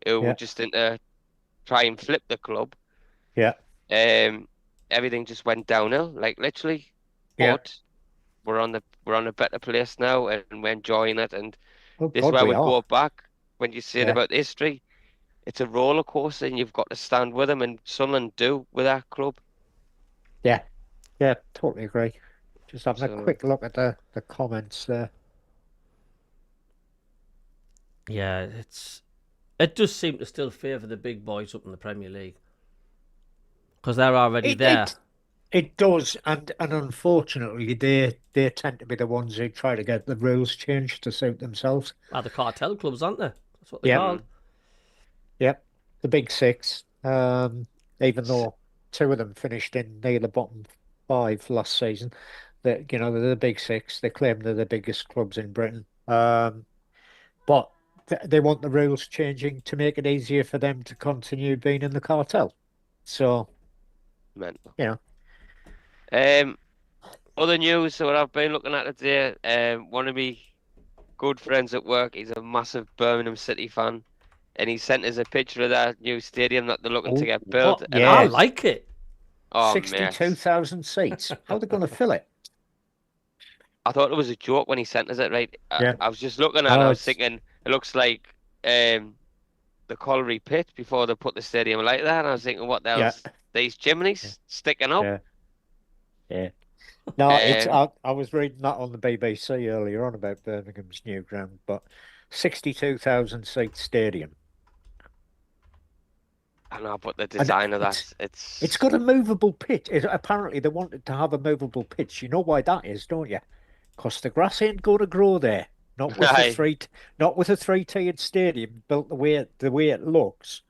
who were yeah, just into try and flip the club. yeah, Um, everything just went downhill, like literally. yeah. But we're on a better place now and we're enjoying it. And Oh this is God, where we we are. go back when you said Yeah, about history. It's a roller coaster and you've got to stand with them and Sunderland do with our club. yeah, yeah. Totally agree. Just having a So quick look at the comments there. Yeah, it does seem to still favour the big boys up in the Premier League because they're already It there. it it does, and unfortunately, they tend to be the ones who try to get the rules changed to suit themselves. Ah, the cartel clubs, aren't they? That's what they're Yep, called. Mm. yep, the big six. Even though two of them finished in near the bottom five last season, that they're the big six. They claim they're the biggest clubs in Britain. But they want the rules changing to make it easier for them to continue being in the cartel. So, Mental. you know, Um, Other news that I've been looking at today. One of me good friends at work, he's a massive Birmingham City fan, and he sent us a picture of that new stadium that they're looking to oh, get built. Oh, And I I yeah, was, like it. oh mate, 62,000 seats. How are they going to fill it? I thought it was a joke when he sent us it. Right, Yeah. I was just looking at it. No, I was it's thinking it looks like the colliery pit before they put the stadium like that. And I was thinking, what the yeah, hell's these yeah, chimneys sticking up? yeah, yeah. No, it's Um, I was reading that on the BBC earlier on about Birmingham's new ground, but 62,000 seat stadium. I know, but the And design of that, it's it's got a movable pitch. Apparently they wanted to have a movable pitch. You know why that is, don't you? Because the grass ain't going to grow there. Not with a aye, three, not with a three-tiered stadium built the way it looks.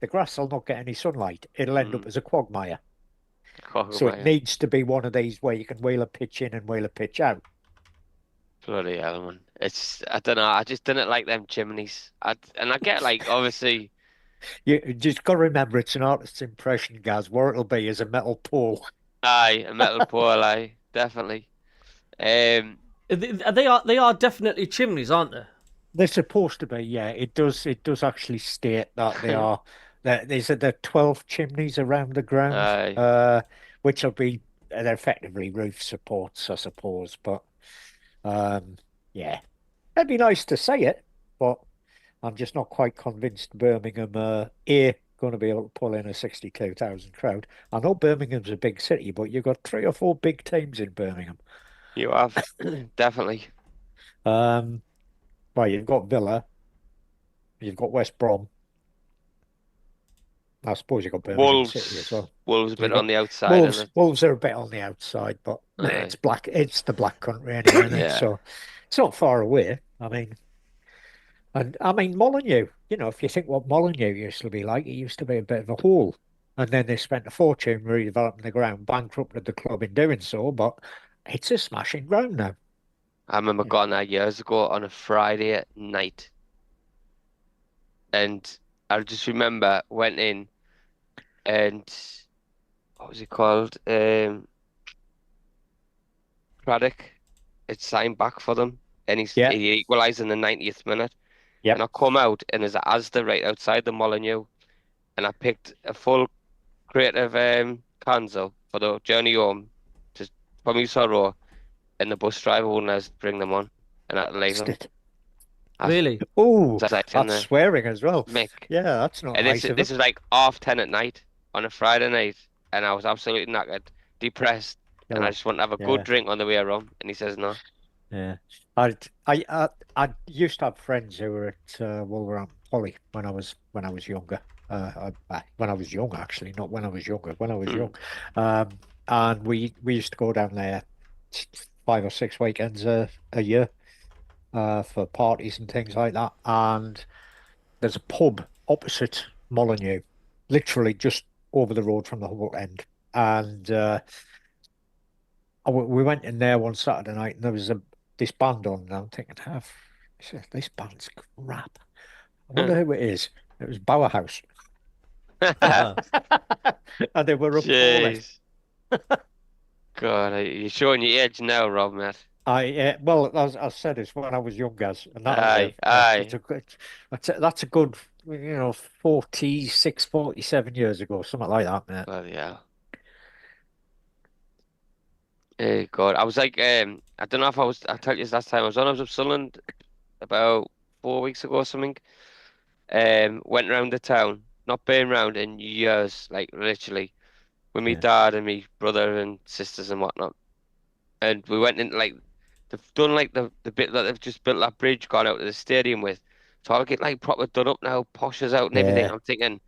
The grass will not get any sunlight. It'll end up mm, as a quagmire. So it Quagmire. needs to be one of these where you can wheel a pitch in and wheel a pitch out. Bloody hell, man. I don't know. I just didn't like them chimneys. And I get like, obviously, You just got to remember it's an artist's impression, Gaz. Where it'll be is a metal pole. aye, a metal pole, aye, definitely. Um, They are definitely chimneys, aren't they? They're supposed to be, yeah. It does actually state that they are. There's the 12 chimneys around the ground, aye, which will be they're effectively roof supports, I suppose. But um, yeah, it'd be nice to see it, but I'm just not quite convinced Birmingham going to be able to pull in a 62,000 crowd. I know Birmingham's a big city, but you've got three or four big teams in Birmingham. you have, definitely. Um, well, you've got Villa, you've got West Brom. I suppose you've got Birmingham City as Wolves, well. Wolves a You've bit on got the outside, isn't Wolves. it? Wolves are a bit on the outside, but it's Aye, black. It's the black country anyway, isn't it? yeah. So it's not far away. I mean Molineux. If you think what Molineux used to be like, it used to be a bit of a hole, and then they spent a fortune redeveloping the ground, bankrupted the club in doing so. But it's a smashing ground now. I remember You know. going there years ago on a Friday at night, and I just remember went in and what was it called? Craddock had signed back for them, and Yeah. he equalised in the 90th minute. And Yep. I come out, and there's a Asda right outside the Molineux, and I picked a full crate of Cancel for the journey home to from Row, and the bus driver wouldn't let us bring them on, and I had to leave them. Bastard. I was Really? Oh, like in that's the swearing as well. Mick. Yeah, that's not And this nice is of him. this is like 10:30 at night on a Friday night, and I was absolutely knackered, depressed, and I Oh, just want to have a good yeah. drink on the way home. And he says no. Yeah, I used to have friends who were at Wolverhampton Poly when I was younger. When I was young, actually, not when I was younger. When I was Hmm. young, um, and we used to go down there 5 or 6 weekends a year for parties and things like that. And there's a pub opposite Molineux, literally just over the road from the Hull end. And we went in there one Saturday night, and there was this band on, and I'm thinking, this band's crap. I wonder who it is. It was Bauerhaus, and they were appalling. Jeez. God, you're showing your age now, Rob, mate. Well, as I said, it's when I was young, guys, and that'll be Aye, it's aye. a good, that's a good, 46, 47 years ago, something like that, mate. Bloody hell. God, I was like, I don't know if I told you this last time I was up Sunderland about 4 weeks ago or something. Went around the town, not been around in years, like literally, with me Yeah, dad and me brother and sisters and whatnot. And we went in like they've done like the bit that they've just built that bridge gone out to the stadium with. So I'll get like proper done up now, poshes out and everything. Yeah, I'm thinking,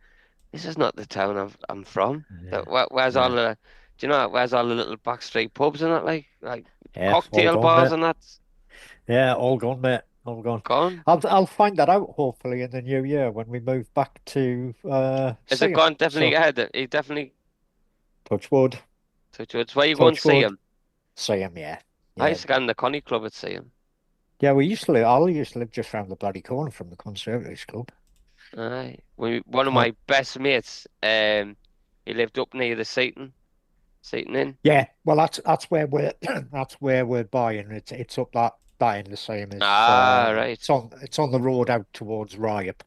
this is not the town I'm from. yeah, Where's all yeah, the, do you know, where's all the little backstreet pubs and that, like yeah. All cocktail gone, bars mate. and that Yeah, all gone, mate. All gone. gone? I'll find that out hopefully in the new year when we move back to Is it see him. gone? Definitely So ahead. He definitely touch wood, touch wood. Where you go and touch see wood. him? See him, yeah, I yeah, used to go in the Connie Club at see him. yeah. We used to live. I used to live just round the bloody corner from the Conservatives Club. Aye. One of Can't. my best mates, he lived up near the Seaton Inn. Yeah, well, that's where we're that's where we're buying. It's up that end the same as Ah, right, it's on the road out towards Ryop.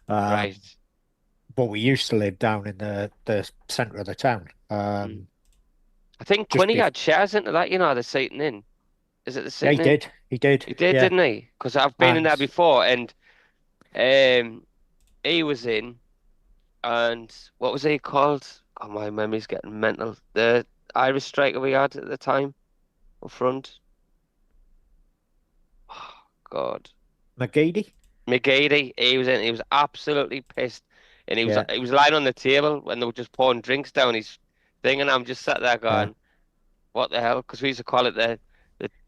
right. Um, but we used to live down in the centre of the town. Mm. I think Just Quinny be had shares into that, the Seaton Inn. Is it the Yeah, Seaton Inn? he did, He did, yeah, didn't he? Because I've been in and there before, and um, he was in, and what was he called? Oh, my memory's getting mental. The Irish striker we had at the time up front. Oh, God. McGeady, McGeady, he was in. He was absolutely pissed, and he was yeah, he was lying on the table when they were just pouring drinks down his thing, and I'm just sat there yeah, going, "What the hell?" Because we used to call it the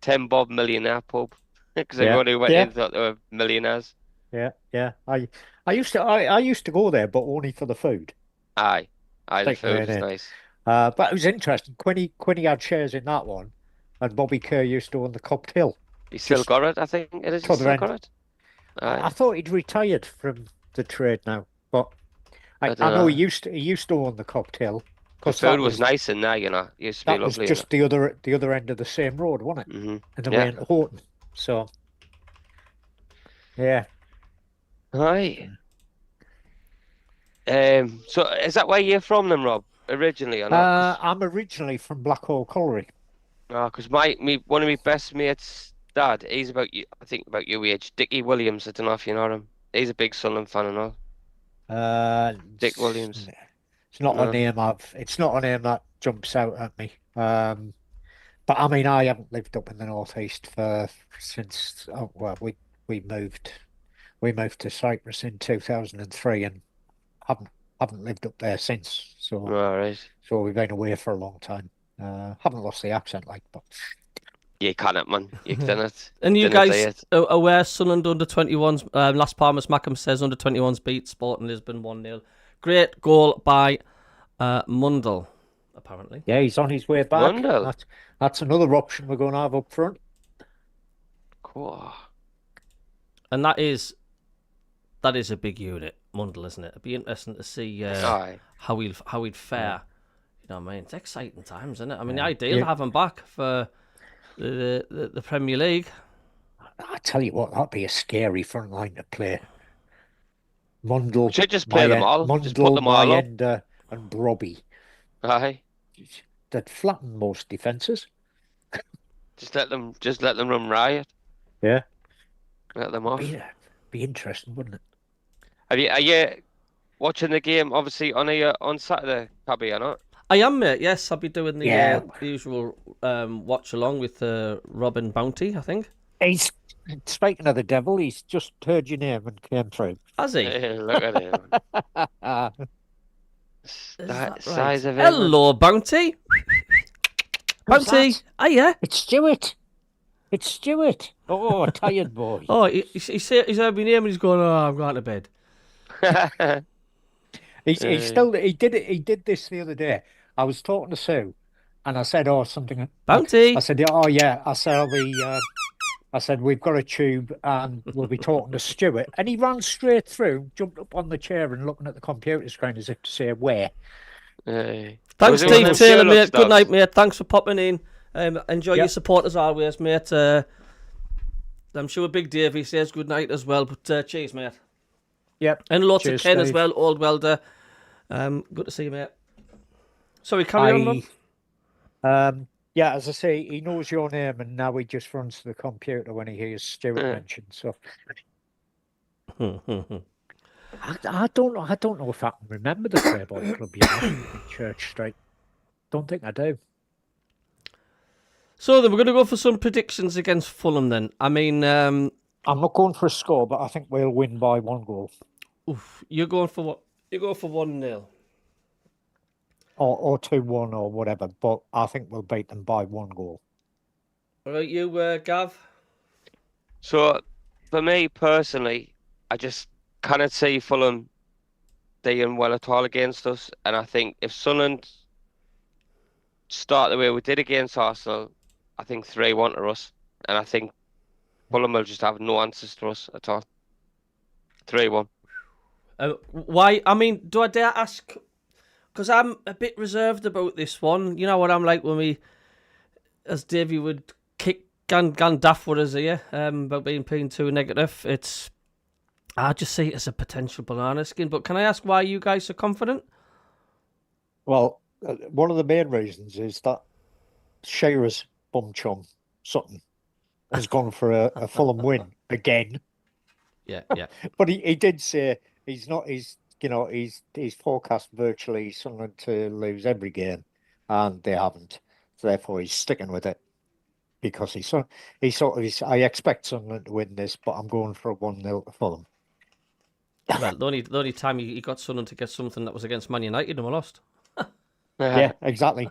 Ten Bob Millionaire Pub, because yeah, everyone who went yeah, in thought they were millionaires. yeah. I used to go there, but only for the food. Aye, aye, the Stick food it was in. nice. But it was interesting. Quinny had shares in that one, and Bobby Kerr used to own the Cocktail. He still Just got it, I think it is. He to other still got end. it. I Aye, thought he'd retired from the trade now, but I I don't know know. he used to own the Cocktail The because food was nice in there, It used to be that was lovely, just the other end of the same road, wasn't it? And the way Yeah. into Horton. So yeah. Aye. So is that where you're from then, Rob? Originally or not? I'm originally from Blackhall Colliery. Because one of my best mates' dad, he's about you, I think about your age, Dickie Williams. I don't know if you know him. He's a big Sunderland fan and all. Dick Williams. No. It's not a name that jumps out at me. But I mean, I haven't lived up in the northeast for since well, we moved to Cyprus in 2003 and haven't haven't lived up there since. So All right. so we've been away for a long time. Haven't lost the accent like, but You can it, man. You done it. And You you done it, guys it. are aware Sunderland under 21s, Las Palmas Mackham says under 21s beat Sporting Lisbon 1-0. Great goal by Mundell, apparently. yeah, he's on his way back. Mundell. That's another option we're going to have up front. Cool. And that is a big unit, Mundell, isn't it? It'd be interesting to see Aye. how he'd fare. Yeah. You know what I mean? It's exciting times, isn't it? I mean, Yeah. ideal to have him back for the Premier League. I tell you what, that'd be a scary front line to play. Should just play them all. Just put them all up. Mayenda, and Brobby. Aye. They'd flatten most defences. Just let them run riot. Yeah. Let them off. Be interesting, wouldn't it? Are you watching the game obviously on Saturday, Cabby, or not? I am, mate. Yes, I'll be doing the Yeah. usual watch along with Robin Bounty, I think. He's speaking of the devil, he's just heard your name and came through. Has he? Hey, look at him. Is That that size right? of him. Man. Hello, Bounty. Who's Bounty. that? Oh, yeah. It's Stuart. It's Stuart. Oh, tired boy. Oh, he's heard my name and he's going, oh, I'm going to bed. He did this the other day. I was talking to Sue, and I said, "Oh, something." Bounty. I said, "Oh yeah." I said, "I'll be." I said, "We've got a tube, and we'll be talking to Stuart." And he ran straight through, jumped up on the chair, and looking at the computer screen as if to say, "Where?" Thanks, Steve Taylor, mate. Good night, mate. Thanks for popping in. Enjoy your support as always, mate. I'm sure Big Davey says good night as well. But cheers, mate. Yep. And lots Cheers, of Ken Steve. as well, old welder. Good to see you, mate. Sorry, carry on, Rob. Yeah, as I say, he knows your name, and now he just runs to the computer when he hears Stuart mentioned. So I don't know. I don't know if I can remember the Playboy Club, in Church Street. Don't think I do. So then we're going to go for some predictions against Fulham. Then I mean, I'm not going for a score, but I think we'll win by 1 goal Oof, you're going for what? You go for 1-0. or 2-1 or whatever. But I think we'll beat them by 1 goal. All right, you, Gav. So for me personally, I just cannot see Fulham doing well at all against us. And I think if Sunderland start the way we did against Arsenal, I think 3-1 to us. And I think Fulham will just have no answers to us at all. 3-1. Why? I mean, do I dare ask? Because I'm a bit reserved about this one. You know what I'm like when we, as Davey would kick gan daft with us here about being too negative. I just see it as a potential banana skin. But can I ask why you guys are confident? Well, one of the main reasons is that Shearer's bum chum Sutton has gone for a Fulham win again. Yeah. But he did say he's forecast virtually Sunderland to lose every game, and they haven't. So therefore, he's sticking with it because I expect Sunderland to win this, but I'm going for a 1-0 to Fulham. Well, the only time he got Sunderland to get something that was against Man United and we lost. Yeah, exactly.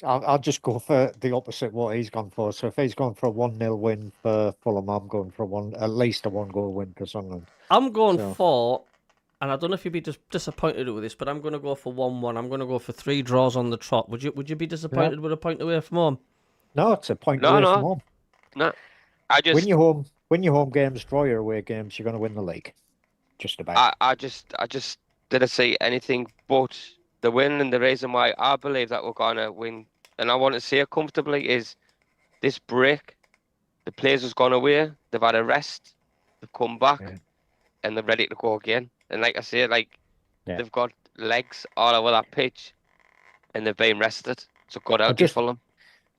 I'll just go for the opposite what he's gone for. So if he's gone for a 1-0 win for Fulham, I'm going for at least a 1-goal win for Sunderland. I'm going So- for, and I don't know if you'd be disappointed with this, but I'm going to go for 1-1. I'm going to go for 3 draws on the trot. Would you be disappointed with a point away from home? No, it's a point No, away no. from home. No, I Win just, your home games, draw your away games, you're going to win the league. Just about. I just didn't see anything but the win, and the reason why I believe that we're gonna win, and I want to see it comfortably, is this break. The players has gone away. They've had a rest. They've come back, Yeah. and they're ready to go again. And like I say, Yeah. they've got legs all over that pitch, and they've been rested. So good out just- for them.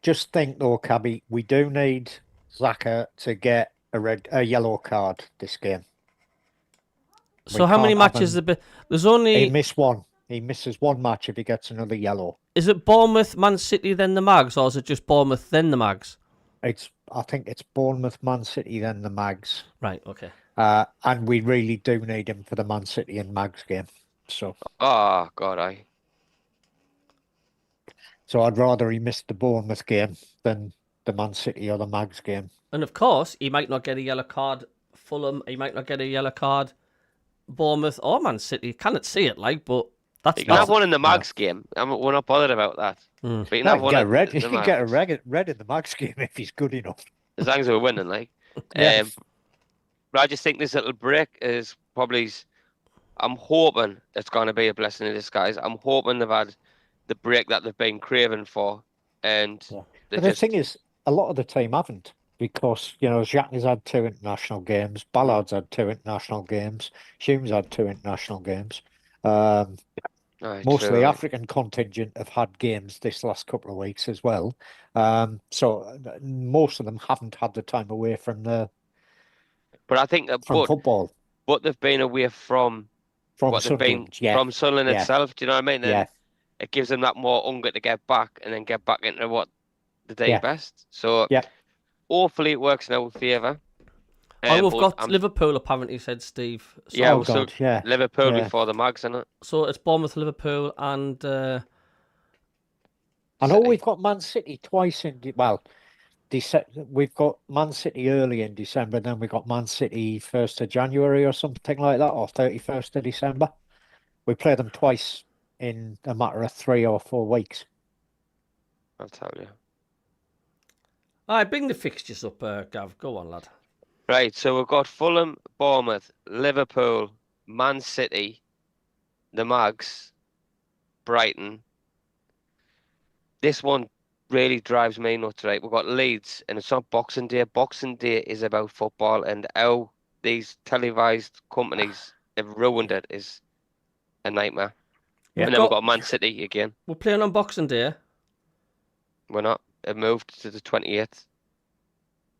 Just think though, Cabby, we do need Xhaka to get a yellow card this game. So We how many can't have matches him- there's only... He missed one. He misses one match if he gets another yellow. Is it Bournemouth, Man City, then the Mags, or is it just Bournemouth, then the Mags? I think it's Bournemouth, Man City, then the Mags. Right, okay. And we really do need him for the Man City and Mags game. So Oh God, I'd rather he missed the Bournemouth game than the Man City or the Mags game. And of course, he might not get a yellow card. Fulham, he might not get a yellow card. Bournemouth or Man City, cannot see it but that's you can have not. one in the Mags game. We're not bothered about that. Mm. But you can No, have he one can get in a red. the He can get a Mags, red in the Mags game if he's good enough. as long as we're winning, Yeah. But I just think this little break is probably. I'm hoping it's going to be a blessing in disguise. I'm hoping they've had the break that they've been craving for, and Yeah. they But the just thing is, a lot of the team haven't because, Jacques has had 2 international games, Ballard's had 2 international games, Hume's had 2 international games. Aye, Most of true, the aye. African contingent have had games this last couple of weeks as well. So most of them haven't had the time away from But I think that, football, but they've been away from from what they've been Sunderland. Yeah, from Sunderland yeah. itself. Do you know what I mean? yeah. And it gives them that more hunger to get back and then get back into what they do Yeah. best. So Yeah. hopefully it works in our favour. Oh, we've but got Liverpool, apparently, said Steve. So, Yeah, Oh we're still God, yeah. Liverpool Yeah. before the Mags, isn't it? so it's Bournemouth, Liverpool, and I know City. we've got Man City twice we've got Man City early in December, then we got Man City 1st of January or something like that, or 31st of December. We play them twice in a matter of 3 or 4 weeks. I'll tell you. all right, bring the fixtures up, Gav. Go on, lad. Right, so we've got Fulham, Bournemouth, Liverpool, Man City, the Mags, Brighton. This one really drives me nuts, right? We've got Leeds, and it's not Boxing Day. Boxing Day is about football, and how these televised companies have ruined it is a nightmare. Yeah. And then we've got Man City again. We're playing on Boxing Day. We're not. It moved to the 28th.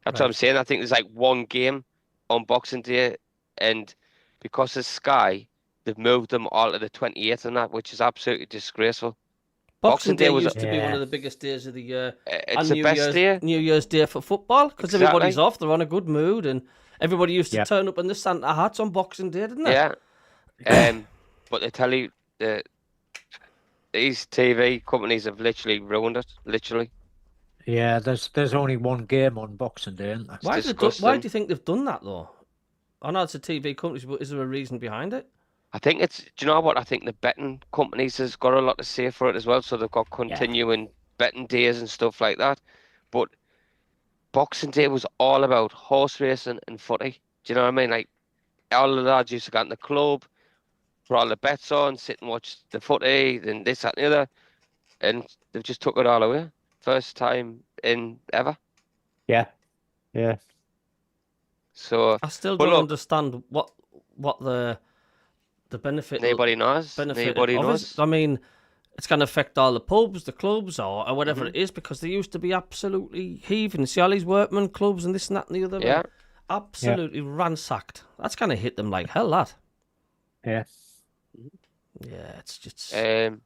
That's what I'm Right. saying. I think there's like one game on Boxing Day, and because of Sky, they've moved them all to the 28th and that, which is absolutely disgraceful. Boxing Day was- used to be one Yeah. of the biggest days of the year. It's And the best day. New Year's Day for football because Exactly. everybody's off. They're on a good mood, and Everybody used to Yeah. turn up in the Santa hats on Boxing Day, didn't they? Yeah. But they tell you that these TV companies have literally ruined it. Literally, Yeah, there's only one game on Boxing Day, isn't there? it's Why do disgusting. you think they've done that though? I know it's a TV company, but is there a reason behind it? I think it's. Do you know what? I think the betting companies has got a lot to say for it as well. So they've got Yeah. continuing betting days and stuff like that. But Boxing Day was all about horse racing and footy. Do you know what I mean? Like all the lads used to go in the club, put all the bets on, sit and watch the footy, then this, that, and the other, and they've just took it all away. First time in ever. Yeah. Yeah. So, I still but don't look, understand what the nobody knows. benefit Nobody of is. knows. I mean, it's going to affect all the pubs, the clubs, or whatever Hmm. it is, because they used to be absolutely heaving. See all these workman clubs and this and that and the other, and Yeah. Yeah. absolutely ransacked. That's going to hit them like hell, that. Yeah. Yeah, it's just. Um,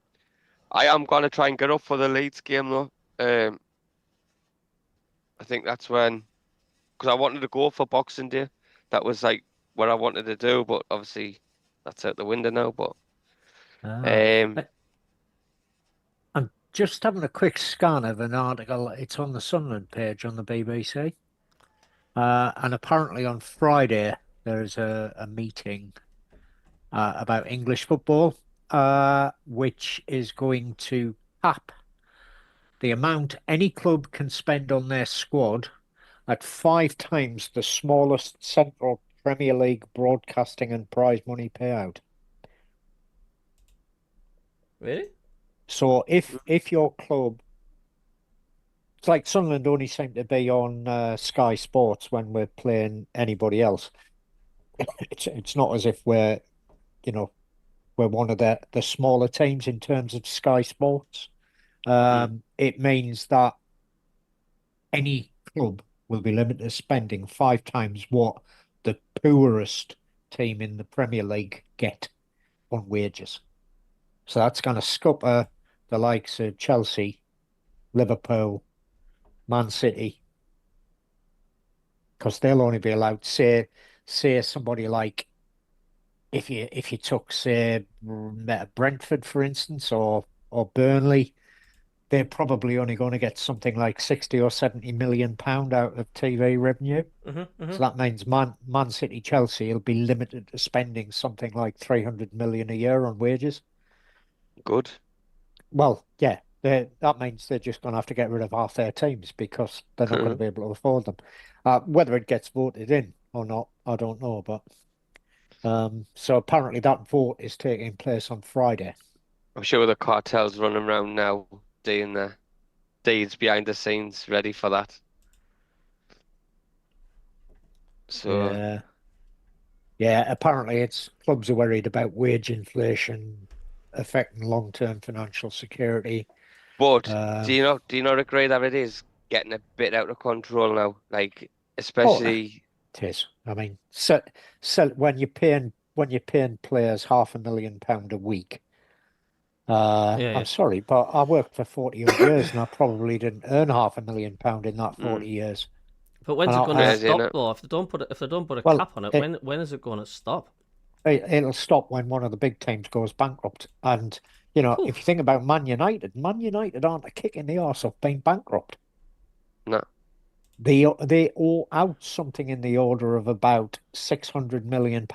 I am gonna try and get up for the Leeds game though. Um, I think that's when because I wanted to go for Boxing Day. That was like what I wanted to do, but obviously that's out the window now. But Ah. um, I'm just having a quick scan of an article. It's on the Sunderland page on the BBC. And apparently on Friday there's a meeting about English football, which is going to cap the amount any club can spend on their squad at 5 times the smallest central Premier League broadcasting and prize money payout. Really? So if your club, it's like Sunderland only seem to be on Sky Sports when we're playing anybody else. It's not as if you know we're one of the smaller teams in terms of Sky Sports. mm, It means that any club will be limited to spending 5 times what the poorest team in the Premier League get on wages. So that's going to scupper the likes of Chelsea, Liverpool, Man City, because they'll only be allowed, say somebody like if you took say Brentford for instance, or Burnley, they're probably only going to get something like 60 or 70 million pound out of TV revenue. Mm-hmm. So that means Man City, Chelsea will be limited to spending something like 300 million a year on wages. good. Well, yeah, that means they're just going to have to get rid of half their teams because they're not going to be able to afford them. Whether it gets voted in or not, I don't know. But so apparently that vote is taking place on Friday. I'm sure the cartel's running around now doing the deeds behind the scenes, ready for that. So, Yeah, yeah. Apparently, it's clubs are worried about wage inflation affecting long-term financial security. but Uh, do you not agree that it is getting a bit out of control now? Like, oh, especially, it is. I mean, so when you're paying players £500,000 a week. Yeah, I'm yeah. sorry, but I worked for 40 odd years and I probably didn't earn £500,000 in that 40 mm, years. But when's And it going to crazy, isn't stop it? though? If they don't put a well, cap on it, it, when is it going to stop? it'll stop when one of the big teams goes bankrupt. And, Phew. if you think about Man United aren't a kick in the arse of being bankrupt. No, They owe out something in the order of about £600 million,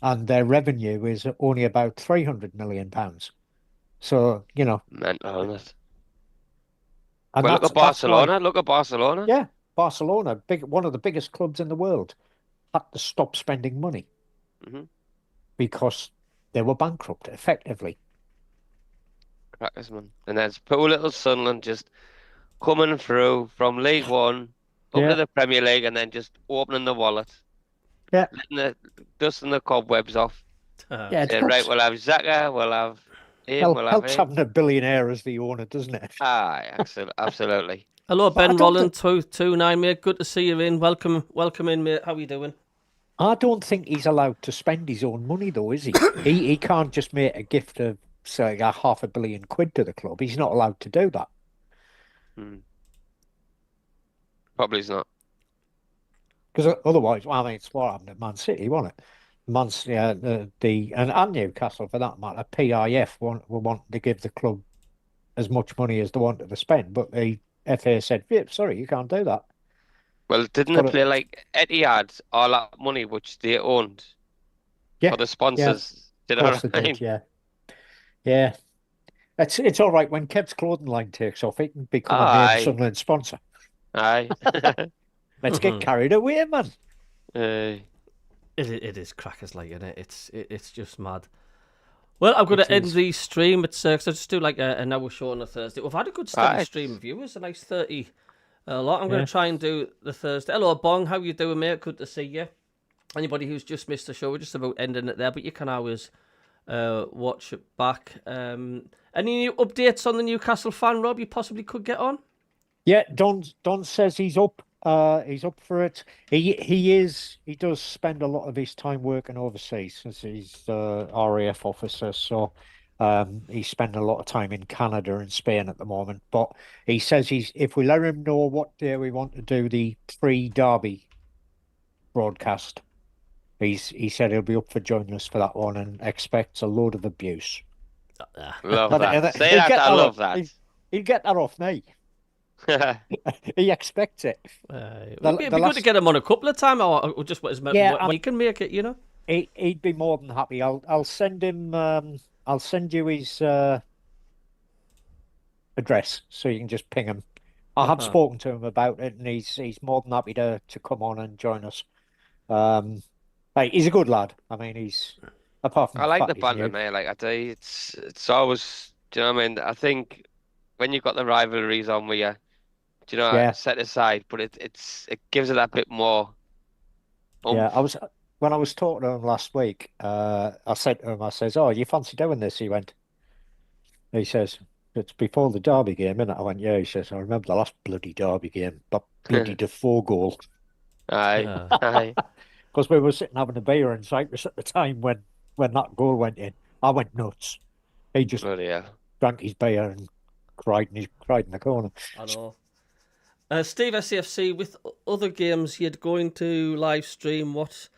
and their revenue is only about £300 million. So, mental, isn't it? and Well, look that's at that's why, Barcelona. Look at Barcelona. yeah, Barcelona, one of the biggest clubs in the world, had to stop spending money Hmm. because they were bankrupt effectively. Crackers, man. And there's poor little Sunderland just coming through from League One up to Yeah, the Premier League and then just opening the wallet, yeah, letting the dusting the cobwebs off. yeah. It Saying, right, helps. we'll have Zaka, we'll have him, Well, we'll have helps him. having a billionaire as the owner, doesn't it? Absolutely. Hello, But I Ben don't Rolland, think 229, mate. Good to see you in. Welcome in, mate. How are you doing? I don't think he's allowed to spend his own money, though, is he? He can't just make a gift of say a £500 million to the club. He's not allowed to do that. Hmm. Probably is not. Because otherwise, well, I mean, it's what happened at Man City, wasn't it? Man City, and Newcastle for that matter, PIF were wanting to give the club as much money as they wanted to spend, but the FA said, "Yep, sorry, you can't do that. Well, It's didn't they got to, play like Etihad all that money which they owned for yeah, the yeah, of sponsors? Do you know course what they I did, mean? yeah, yeah." It's all right when Kev's clothing line takes off, he can become a main Aye, Sunderland sponsor. aye. Let's get carried away, man. Aye. It is crackers like it. It's just mad. Well, I'm going It to end is. the stream. It's 'cause I just do like an hour show on a Thursday. We've had a good steady Aye. stream of viewers, a nice 30 a lot. I'm going Yeah. to try and do the Thursday. Hello, Bong. How you doing, mate? Good to see you. Anybody who's just missed the show, we're just about ending it there, but you can always watch it back. Any new updates on the Newcastle fan, Rob? You possibly could get on. Yeah, Don says he's up. He's up for it. He does spend a lot of his time working overseas since he's RAF officer. So he's spending a lot of time in Canada and Spain at the moment. But he says if we let him know what day we want to do the pre-derby broadcast, he said he'll be up for joining us for that one and expects a load of abuse. Love And- that. and Say he'll that. get I love off. that. He'll get that off me. He expects it. It'd The be good to last- get him on a couple of times, or just Yeah, when he can make it, you know. He'd be more than happy. I'll send him. I'll send you his address so you can just ping him. I have spoken to him about it, and he's more than happy to come on and join us. Like, he's a good lad. I mean, he's apart from I the like fact the he's banter, new. mate. Like I do, it's always. Do you know what I mean? I think when you've got the rivalries on with you, do you know, Yeah, set aside, but it gives it that bit more yeah. oomph. When I was talking to him last week. I said to him, I says, "Oh, you fancy doing this?" He says, "It's before the Derby game, innit?" I went, "Yeah." He says, "I remember the last bloody Derby game, but bloody Defoe goal." Aye, aye, Because we were sitting having a beer in Cyprus at the time when that goal went in. I went nuts. He just bloody hell. drank his beer and cried in the corner. I know. Steve SCFC, with other games you're going to live stream, what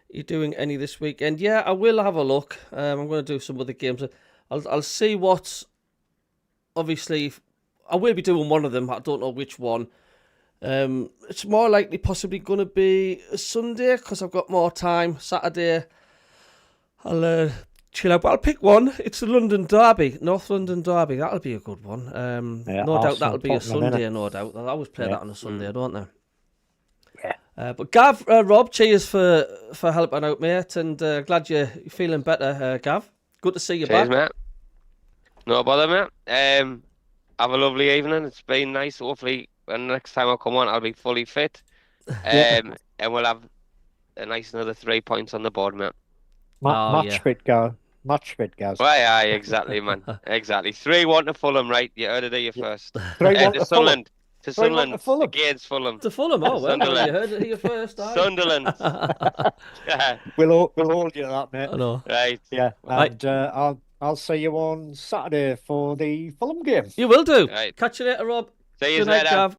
you doing any this weekend? Yeah, I will have a look. I'm going to do some other games. I'll see what. Obviously, I will be doing one of them. I don't know which one. It's more likely possibly going to be a Sunday because I've got more time. Saturday, I'll chill out. But I'll pick one. It's the London Derby, North London Derby. That'll be a good one. Yeah, No doubt Arsenal, that'll be a Tottenham, Sunday. innit? No doubt. They always play Yeah. that on a Sunday, don't they? Yeah. But Gav, Rob, cheers for helping out, mate, and glad you're feeling better, Gav. Good to see you Cheers, back. mate. No bother, mate. Have a lovely evening. It's been nice. Hopefully, when the next time I come on, I'll be fully fit. Yeah. And we'll have a nice another 3 points on the board, mate. Match fit, Gaz. Match fit, Gaz. Aye, exactly, man. Exactly. 3-1 to Fulham, right? You heard it here first. 3-1 To to Fulham. Sunderland. To 3-1 to Sunderland. Fulham. Against Fulham. To Fulham, oh well, Sunderland. you heard it here first. Aye. Sunderland. We'll hold you to that, mate. I know. Right. Yeah, Right. and I'll see you on Saturday for the Fulham game. You will do. Right. Catch you later, Rob. See you Good night, later. Gav.